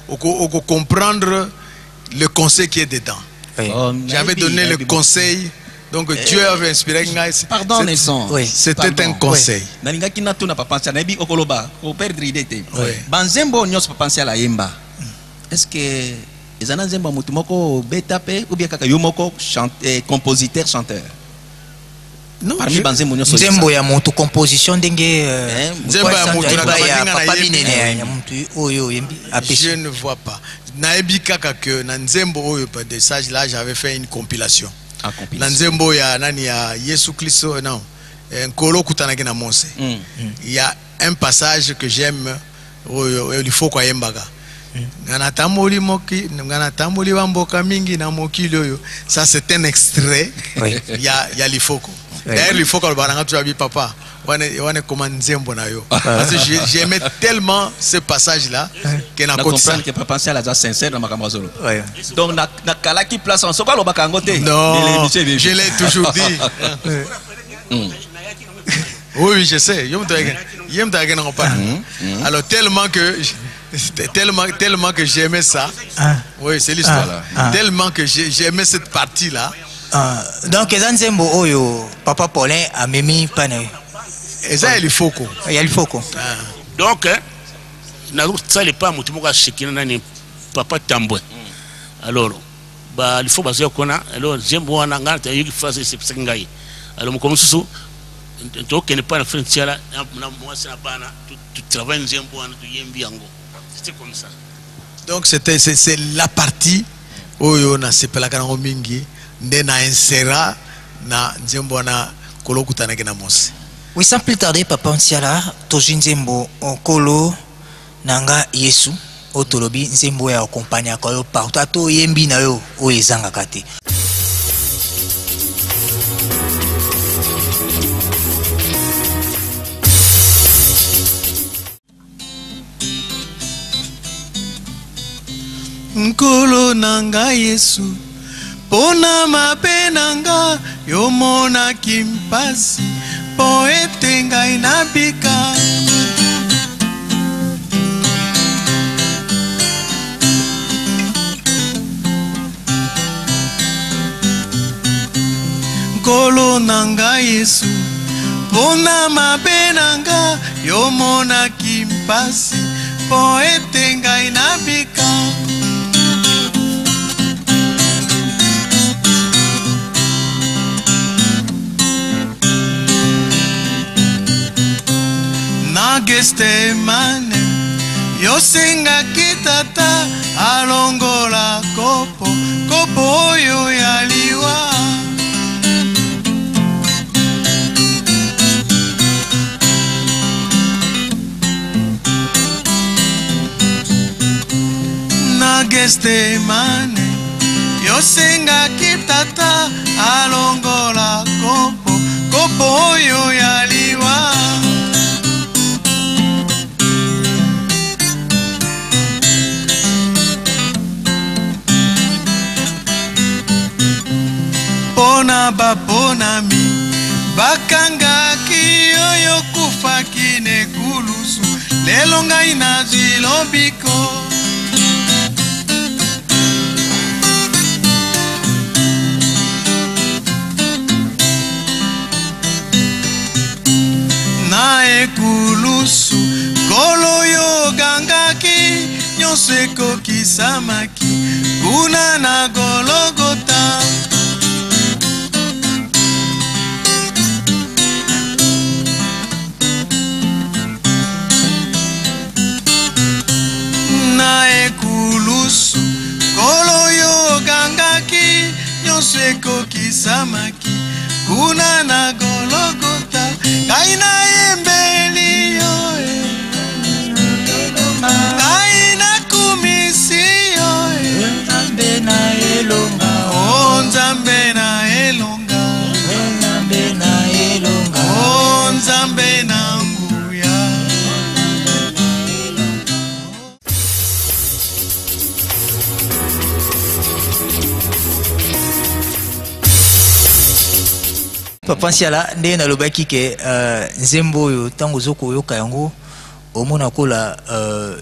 au comprendre le conseil qui est dedans. J'avais donné le conseil. Donc Dieu avait inspiré. Pardon Nelson. C'était un conseil. Nalinga kinato na papa na ebi okoloba ko perdre idée te. Banzembo nyos papa la yemba. Est-ce que ezana Nzembo mutu moko betape ou bien kaka yo moko compositeur chanteur? Non, parmi banzembo nyos Nzembo ya mutu composition ndenge Nzembo ya mutu na papa binene ya mutu oyo yembi je ne vois pas. Na ebi kaka que na Nzembo oyo de sage là j'avais fait une compilation. Nzembo ya nani ya Yesu Kristo non Nkolo kutanaki na Mose. Il y a un passage que j'aime il faut kwa yembaga. Ngana tamoli wamboka mingi na mokili oyo. Ça c'est un extrait. Il y a l'ifoko. D'ailleurs l'ifoko le baranga tu abi papa. Wane comment Nzembo na yo. Parce que j'aimais tellement ce passage là que na comprendre que papa c'est la sincère dans makambo zolo. Donc na kala qui place en soka lo bakango te. Non, je l'ai toujours dit. Oui, je sais. Alors tellement que j'aimais ça. Oui, c'est l'histoire. Tellement que j'aimais cette partie là. Donc Nzembo oyo papa Paulin a memi pane. Et ça il faut quoi. Il y a le foko. Donc na ça le pas mutu moka shikina nani papa Tambwe. Alors bah il faut baser kona alors Nzembo wana ngata yiki fase sepsengai. Alors mo komsusu donc n'est pas la frontière là moi c'est pas tu travailles Nzembo wana tu yembi yango. C'était comme ça. Donc c'est la partie oyo na sepelaka ngo mingi nde na insera na Nzembo wana kolokutana na Mose. Oui, sans plus tarder, papa Nsiala, Toji Nzembo, Okolo, Nanga Yesu, Otolobi, Nzembo ya accompagné à Kolo, partout, Ato Yembi na yo, o ezanga kate. nkolo nanga Yesu pona mabe nanga yomona kimpasi po ete ngai nabika nkolo nanga Yesu pona mabe nanga yomona kimpasi po ete ngai nabika na Getsemane yosengaki tata alongola kopo oyo ya liwa na Getsemane yosengaki tata alongola kopo oyo ya liwa pona baponami bakangaki oyo kufaki nekulusu lelo ngai nazwi lobiko na ekulusu kolo yo gangaki nyonso ekokisamaki kuna na Golgota na ekulusu kolo yo gangaki nyonso ekokisamaki kuna na Golgota ngai nayembeli yo ngai nakumisi yo Nzambe na elonga o Nzambe na elonga Nzambe na elonga o Nzambe na nguya. Papa Nsiala nde na lobaki ke nzembo oyo tango zoko yoka yango omona kola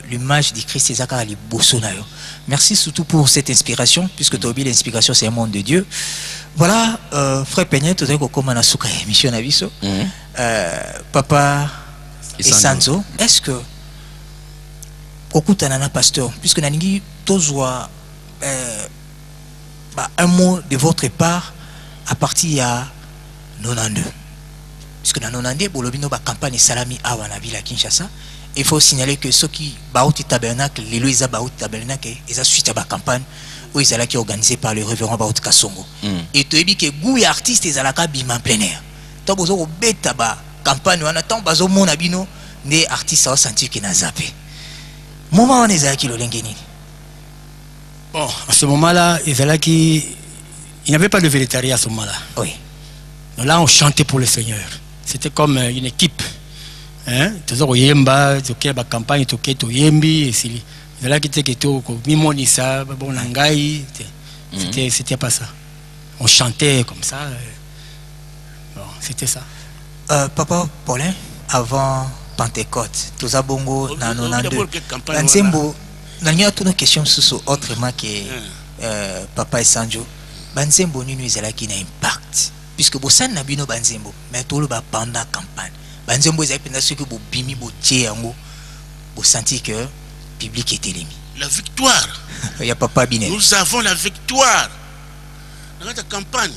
l'image du Christ ezaka liboso na yo. Merci surtout pour cette inspiration puisque tu as oublié l'inspiration c'est un monde de Dieu. Voilà frère Peignet tu ko koma na suka émission na biso. Papa Esanzo, est-ce que okutana na pasteur puisque naningi tozwa un mot de votre part à partir à 92 puisque dans 92 bolobino ba campagne salami awa na ville à Kinshasa. Il faut signaler que ceux qui baouti tabernacle les lois baouti tabernacle ils a suite à ba campagne où ils allaient qui organisé par le révérend Baouti Kasongo et tu dis que goût artiste ils allaient bima en plein air to bozo beta ba campagne on attend bazo mona bino né artiste a senti que na zappé moment on est qui le lengeni. Bon à ce moment-là ils allaient qui il n'y avait pas de végétarien à ce moment-là. Oui. Donc là, on chantait pour le Seigneur. C'était comme une équipe. Hein? Toujours yemba, toké ba campagne, toké to yembi, et c'est là qui était que to mimonisa, bon nangai. C'était pas ça. On chantait comme ça. Bon, c'était ça. Papa Paulin, avant Pentecôte, tous abongo na 92. Nzembo, nanya toute une question sur autrement que Papa Esanjo. Banzembo nino ezala ki na impact. Puisque bosan na bino banzembo mais tolo ba pendant campagne banzembo ezali penda ce que bo bimi bo tie yango bo senti que public était limi la victoire il y a papa bine nous avons la victoire dans la campagne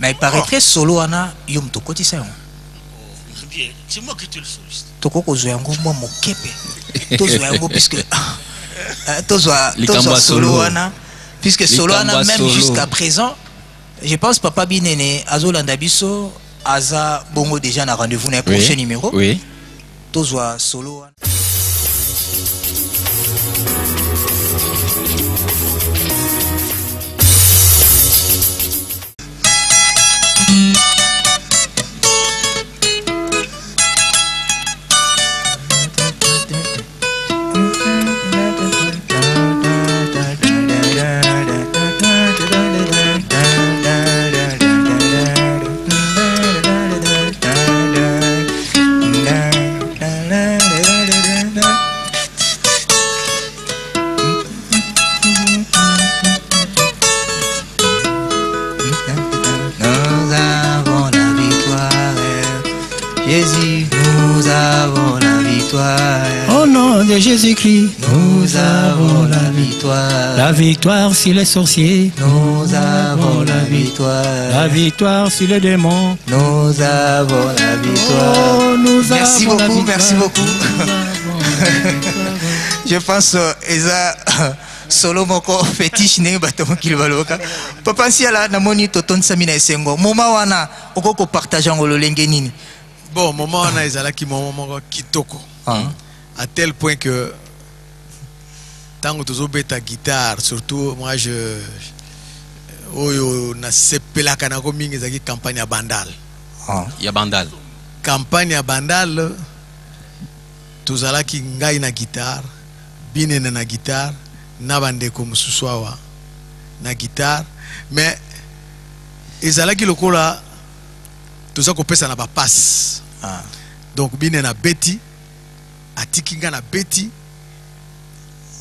mais il paraîtrait solo ana yom to koti sa yango bien c'est moi qui te le sollicite to koko zo yango mo mokepe to zo yango puisque to zo solo ana puisque solo ana même jusqu'à présent. Je pense Papa Binene Azolanda Biso Aza Bongo déjà na rendez-vous dans le prochain numéro. Oui. Tozwa solo. Jésus, nous avons la victoire. Au nom de Jésus-Christ, Nous avons la victoire. la victoire sur les sorciers, Nous avons la victoire. la victoire sur les démons. Nous avons la victoire. Oh, nous Merci avons la beaucoup, victoire. merci beaucoup. Nous avons la victoire. Je pense Eza solo moko fétiche ne bato mokili baloka. Papa Siala na moni toton samina esengo. Moma wana okoko partager ngolo lenge nini. Bon, moment on a ezalaki moment kitoko. À tel point que tant que tu ta guitare, surtout moi oyo na sepela kana ko mingi zaki campagne à Bandal. Ya Bandal. Campagne à Bandal tozalaki ngai na guitare, bine na guitare, na bandeko mususu awa na guitare, mais ezalaki lokola toza kopesa na ba passe. Donc bine na beti atikinga na beti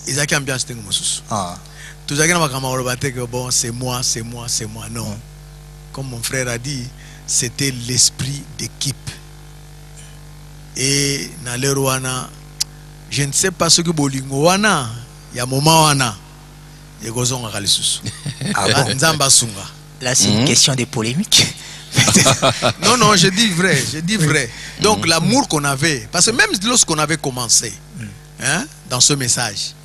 ezalaki ambiance tengo mususu. Tozalaki na makama olobate que bon c'est moi non. Comme mon frère a dit, c'était l'esprit d'équipe. Et na lero wana je ne sais pas ce que bolingo wana ya moment wana ekozonga kalisusu. Nzamba sunga. Là c'est une question de polémique. Non, je dis vrai. Donc l'amour qu'on avait, parce que même lorsqu'on avait commencé, hein, dans ce message,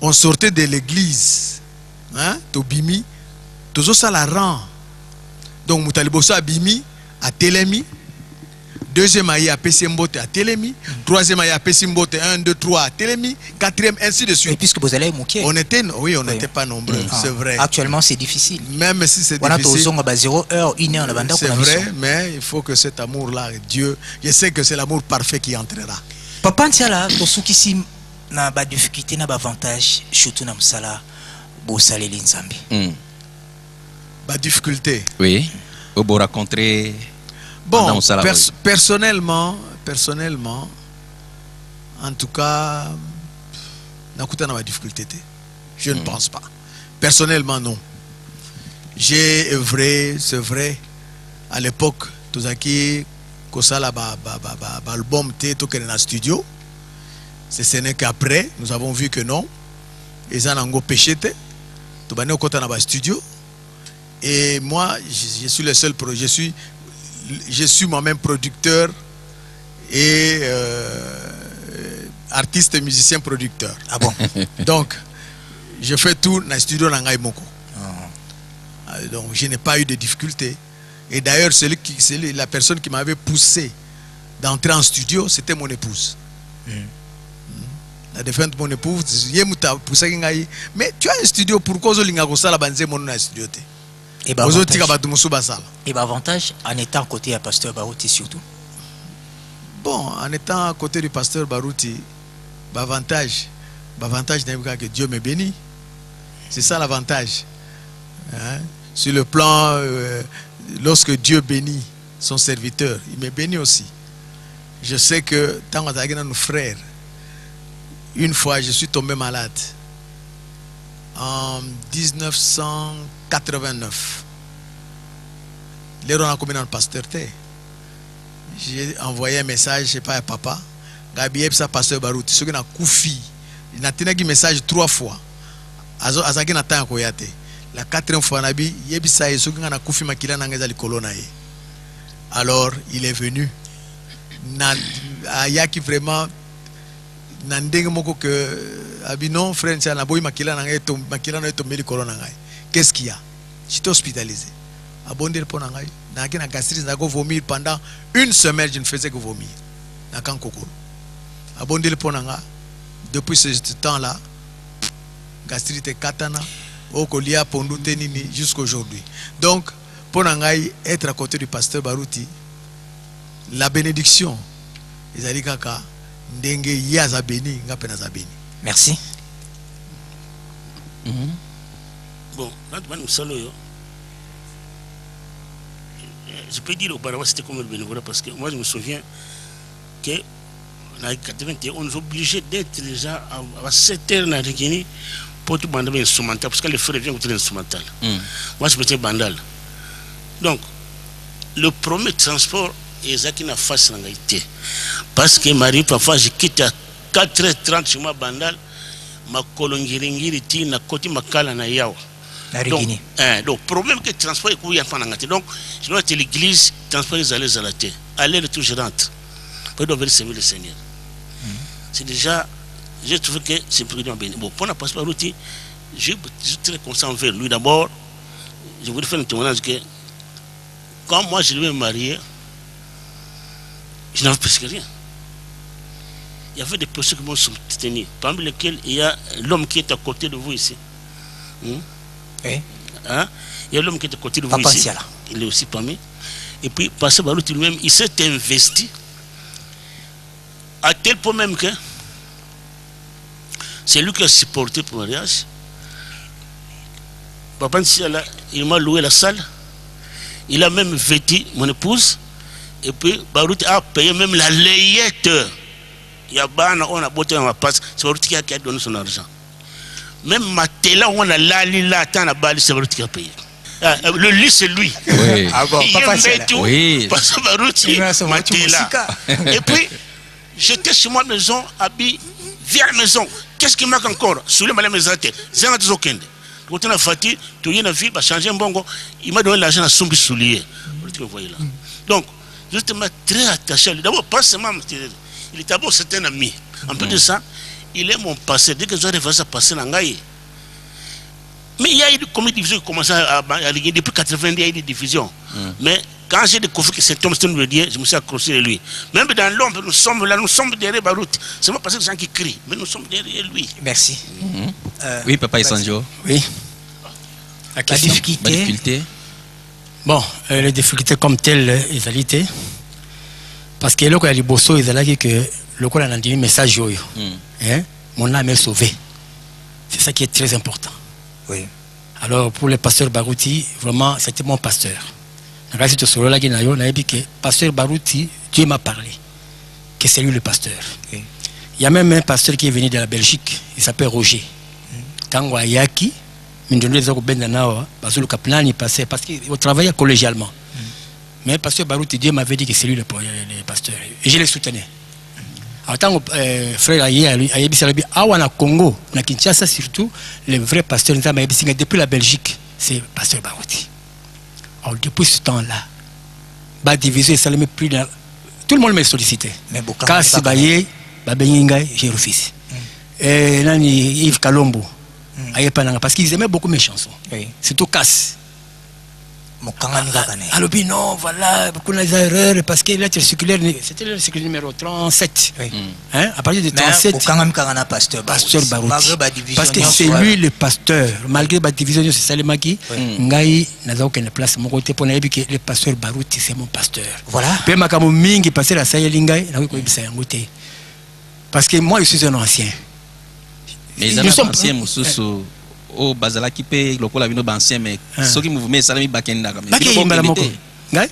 on sortait de l'église, hein, Tobimi, Tozo Salaran. Donc Moutaliboso Abimi, à Telemi, deuxième aïe à Pessimbote à Telemi, troisième aïe à Pessimbote 1, 2, 3 à Telemi, quatrième, ainsi de suite. Et puisque vous allez mouquer. On était, oui, on n'était pas nombreux, c'est vrai. Actuellement c'est difficile. Même si c'est voilà, difficile. C'est vrai, mais il faut que cet amour-là, Dieu, je sais que c'est l'amour parfait qui entrera. Papa Ntiala, tosuki na ba difficulté na ba avantage, surtout na msala bo saleli nzambe. Ba difficulté. Oui. Vous rencontrez. Bon, personnellement, en tout cas, nakuta na ba difficulté. Je ne pense pas. Personnellement, non. J'ai œuvré, c'est vrai, à l'époque, Tozaki, Kosala, album T, Tokenena Studio. Ce n'est qu'après, nous avons vu que non. Et ça n'a pas péché. Tobane au côté na studio. Et moi, je suis le seul, je suis moi-même producteur et artiste et musicien producteur. Ah bon? Donc, je fais tout dans le studio Nangai Moko. Donc, je n'ai pas eu de difficultés. Et d'ailleurs, la personne qui m'avait poussé d'entrer en studio, c'était mon épouse. La défunte de mon épouse, mais tu as un studio, pourquoi tu as un studio? Et avantage en étant à côté du pasteur Barouti surtout. Bon, en étant à côté du pasteur Barouti, l'avantage n'est que Dieu me bénit. C'est ça l'avantage. Hein? Sur le plan, lorsque Dieu bénit son serviteur, il me bénit aussi. Je sais que tant qu'on a nos frères, une fois je suis tombé malade en 1989. L'heure on a commis dans le pasteur T. J'ai envoyé un message, je sais pas à papa. Gabi ça pasteur Barouti. Ce qui a koufi, il a tenu un message 3 fois. Azaki na temps koyate. La 4e fois nabi yebisa ce qui a koufi makila nangeza likolo na ye. Alors il est venu. Ayaki vraiment nandenge moko que abinon frère ça na boy makila nangé makila na tombé likolo nangai. Qu'est-ce qu'il y a? J'étais hospitalisé. Abondé le ponangai. N'a qu'un gastritis n'a qu'à vomir pendant 1 semaine, je ne faisais que vomir. N'a qu'un coco. Abondé le ponanga. Depuis ce temps-là, gastritis katana, au colia pondou tenini jusqu'à aujourd'hui. Donc, ponangai être à côté du pasteur Barouti, la bénédiction, ils allaient kaka ndenge yaza béni, ngapena za béni. Merci. Bon, là, nous saluons. Je peux dire auparavant c'était comme le bénévolat parce que moi je me souviens que en 81 on est obligé d'être déjà à 7 heures dans le pour tout bandal instrumental parce que les frères viennent écouter l'instrumental. Moi je mettais bandal. Donc le premier transport et ça qui n'a face dans l'ité. Parce que Marie, parfois, je quitte à 4h30 chez moi, bandal, ma kolongiringiri ti na koti makala na yawa. Donc, problème que le transport est couillé à Fanangate. Donc, je dois être l'église, transport les allées à la terre. Aller le tout, je rentre. Pour devoir servir le Seigneur. C'est déjà, j'ai trouvé que c'est prudent. Bon, pour la passeport route, je suis très conscient envers lui. D'abord, je voudrais faire un témoignage que quand moi je lui ai marié, je n'avais presque rien. Il y avait des personnes qui m'ont soutenu, parmi lesquelles il y a l'homme qui est à côté de vous ici. Oui. Hein? Il y a l'homme qui est à côté de vous ici. Il est aussi parmi. Et puis, Pasteur Barouti lui-même, il s'est investi à tel point même que c'est lui qui a supporté pour le mariage. Papa, il m'a loué la salle. Il a même vêtu mon épouse. Et puis, Barouti a payé même la layette. Il y a on a botté dans ma passe. C'est Barouti qui a donné son argent. Même Matela, on a l'ali là, tant à Bali, c'est Barouti qui a payé. Le lit, c'est lui. Oui. Ah bon, papa, c'est tout. Oui. Parce que Barouti, Matela. Et puis, j'étais chez moi à la maison, habillé, viens à la maison. Qu'est-ce qui manque encore? Sous les malades, mes athées. J'ai un autre quand on a fatigué, tout y a une vie, va changer un bongo. Il m'a donné l'argent à Sombi Soulier. Vous voyez là. Donc, justement, très attaché à lui. D'abord, pas seulement, il est d'abord c'est un ami. En plus de ça, il est mon passé. Dès que j'aurais fait ça passer dans Gaï. Mais il y a eu des divisions qui commencent à lier. Depuis 90, il y a eu des divisions. Mais quand j'ai découvert que c'est Tom Stone le dieu, je me suis accroché à lui. Même dans l'ombre, nous sommes là, nous sommes derrière Barouti. C'est pas parce que les gens qui crient, mais nous sommes derrière lui. Merci. Oui, Papa Isanjo. Oui. La difficulté. Bon, les difficultés comme telles, ils allaient. Parce que là, il y a des bossos, ils allaient que le coup, on a dit un message. Mon âme est sauvée. C'est ça qui est très important. Oui. Alors, pour le pasteur Barouti, vraiment, c'était mon pasteur. Pasteur Barouti, Dieu m'a parlé que c'est lui le pasteur. Il y a même un pasteur qui est venu de la Belgique, il s'appelle Roger. Quand Yaki, parce qu'il travaillait collégialement. Mais pasteur Barouti, Dieu m'avait dit que c'est lui le pasteur. Et je le soutenais. En tant que frère à Congo, à Kinshasa surtout, le vrai pasteur depuis la Belgique, c'est pasteur Barouti. Alors, depuis ce temps-là, la division est plus dans... Tout le monde m'a sollicité. Quand c'est Baye, j'ai refusé. Et là, Yves Kalombo, parce qu'ils aimaient beaucoup mes chansons. Surtout Casse. Alors, non, voilà, beaucoup d'erreurs, parce que là, c'était le circulaire numéro 37. À partir de 37, pasteur Barouti. Parce que c'est lui le pasteur. Malgré la division de Salemaki, Ngaï n'a aucune place. Mon côté, pour que le pasteur Barouti, c'est mon pasteur. Voilà. Puis, je suis passé la Sayelingaï, parce que moi, je suis un ancien. Mais ils sont anciens, Moussou. Oh, Bazala qui paye le cola vino ancien, mais ceux qui mouvement salami bakenda comme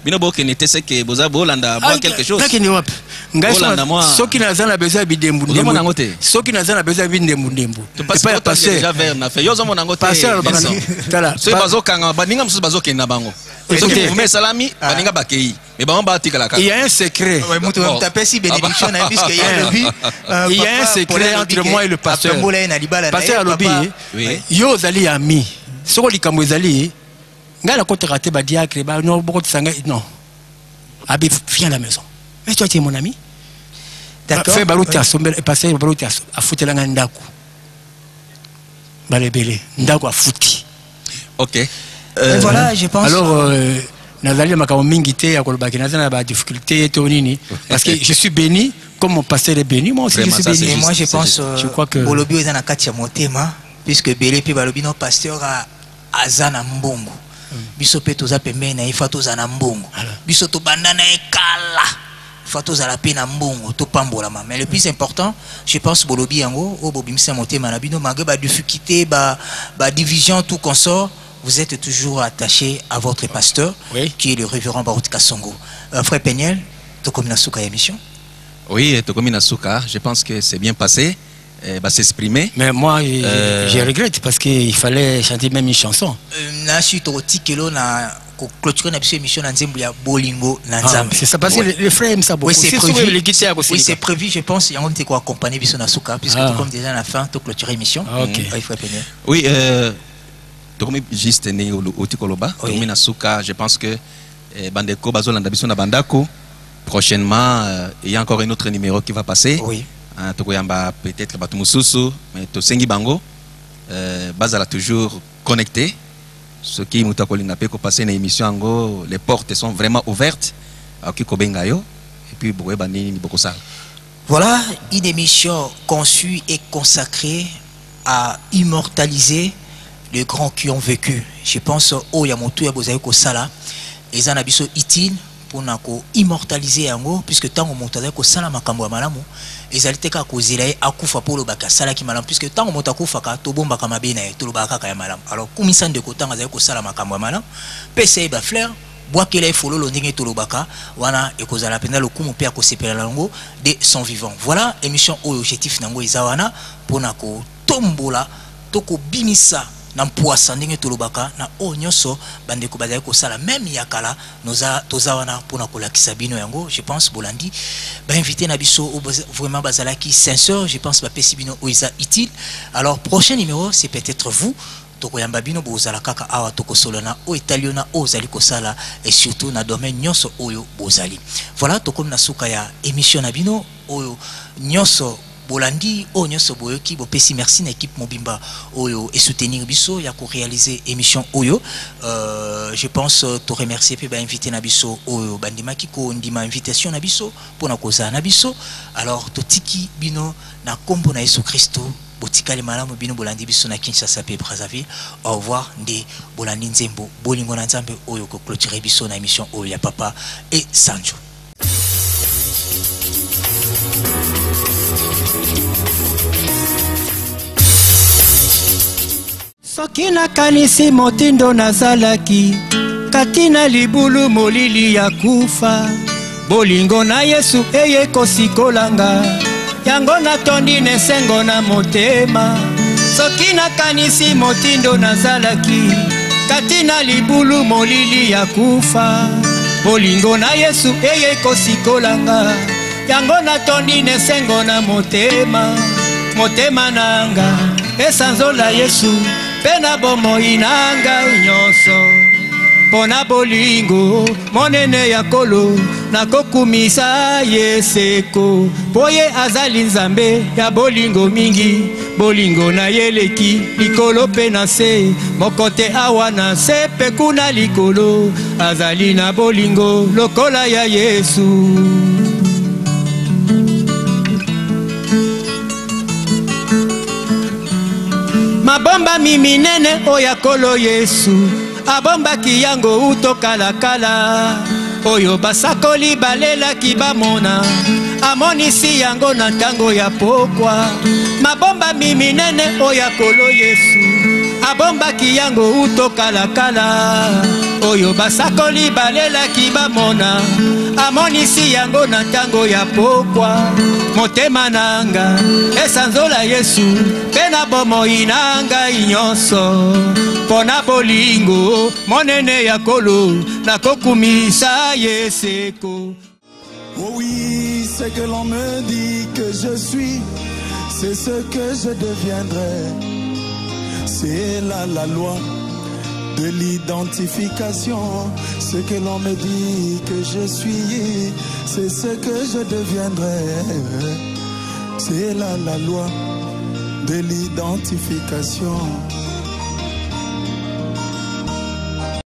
bino bokenete c'est que boza bolanda boire quelque chose bolanda moi ceux qui n'ont pas besoin bidembu ceux qui n'ont pas besoin bidembu pas passer déjà vers na fait yo zo monango te passer tala ceux bazo kanga baninga musu bazo kenda bango ceux qui mouvement salami baninga bakei mais bango batika la il y a un secret il y a un secret entre moi et le pasteur pasteur alobi yo zali ami soko likambo zali nga la côté raté ba diacre ba non beaucoup de sanga non abi viens à la maison mais toi tu es mon ami d'accord fait Barouti a sombel et passé Barouti a foutu la ndako balebele ndako a fouti OK voilà je pense alors nazali makamo mingité ya kolobaki nazana ba difficulté to nini parce que je suis béni comme mon pasteur est béni moi aussi je suis béni et moi je pense je crois que bolobi ezana kati ya motema puisque belé pe balobi no pasteur a azana mbongo biso pe toza pembeni na ifa toza na mbongo biso to bandana ekala fa toza la pe na mbongo to pambola mais le plus important je pense bolobi yango o bobimisa motema na bino malgré ba difficulté ba division tout consort vous êtes toujours attaché à votre pasteur qui est le révérend Barouti Kasongo. Frère Peniel, to comme na souka émission. Oui, to comme na souka, je pense que c'est bien passé. S'exprimer. Mais moi, je regrette parce qu'il fallait chanter même une chanson. Na suite au tikelo na clôturer notre émission dans Nzembo Bolingo Nanzambe. C'est ça, parce que les frères aiment ça beaucoup. Oui, c'est prévu, je pense. Il y a un qui accompagner Bisso Nasuka, puisque comme déjà à la fin, tu clôturer l'émission. Oui, comme juste au Tikoloba, Nasuka, je pense que Bandeko, Bazolanda Bisso na Bandako, prochainement, il y a encore un autre numéro qui va passer. Oui. Peut-être Batumususu, mais Tosengi Bango, Bazala toujours connecté. Ce qui m'a passé une émission, les portes sont vraiment ouvertes. Et puis, voilà une émission conçue et consacrée à immortaliser les grands qui ont vécu. Je pense au Yamoto Yabozayo Kosala, les anabiso utile pour immortaliser yango, puisque tant on monte avec Kosala Makambo Malamu, les aliteka kozelaye akufa pour le baka sala ki malam, puisque tant on monte akufa ka to bomba kama bena to le baka ka malam. Alors kumisan de kotanga avec Kosala Makambo Malam, PC ba fleur bois qu'il follow le ndenge to le baka wana ekozala penda le kumu pe akosepela lango de son vivant. Voilà émission au objectif nango izawana pour nako tombola toko binisa na mpoasa ndenge tolobaka na onyoso bandeko bazali kosala même yakala noza tozawana pona kolakisa bino yango. Je pense bolandi ba invité na biso vraiment bazalaki sincère, je pense ba pesi bino oiza utile. Alors prochain numéro c'est peut-être vous tokoyamba bino bozala kaka awa tokosolona o italiona o zali kosala et surtout na domaine nyonso oyo bozali. Voilà tokom na suka ya émission na bino oyo nyonso bolandi o nyonso boyoki bopesi merci na équipe mobimba oyo et soutenir biso ya ko réaliser émission oyo. Je pense to remercier pe ba invité na biso oyo bandimaki ko ndima invitation na biso pona koza na biso. Alors totiki bino na kombo na Yesu Kristo botikali malamu bino bolandi biso na Kinshasa pe Brazzaville. Au revoir nde bolandi Nzembo Bolingo na Nzambe oyo ko clôturer biso na émission oyo ya Papa et Sanjo. Soki nakanisi motindo nazalaki katina libulu molili ya kufa, bolingo na Yesu eye kosikolanga yango natondi nesengo na motema. Soki nakanisi motindo nazalaki katina libulu molili ya kufa, bolingo na Yesu eye kosikolanga yango natondi nesengo na motema. Motema nanga esanzola Yesu pena bomoi nanga nyonso pona bolingo monene ya kolo nakokumisa yeseko poye azali Nzambe ya bolingo mingi. Bolingo na yeleki likolo pe na se mokote awa na se pe kuna likolo azali na bolingo lokola ya Yesu. Mabomba miminene oya kolo Yesu abombaki yango utokalakala oyo basakoli balelaki bamona amonisi yango na ntango ya pokwa. Mabomba miminene oya kolo Yesu abombaki yango utokalakala oyo basakoli balelaki bamona amonisi yango na ntango ya pokwa. Motema nanga esanzola Yesu pena bomoi nanga nyonso pona bolingo monene ya kolo nakokumisa yeseko. Oh oui, c'est que l'on me dit que je suis, c'est ce que je deviendrai. C'est là la loi de l'identification. Ce que l'on me dit que je suis, c'est ce que je deviendrai. C'est là la loi de l'identification.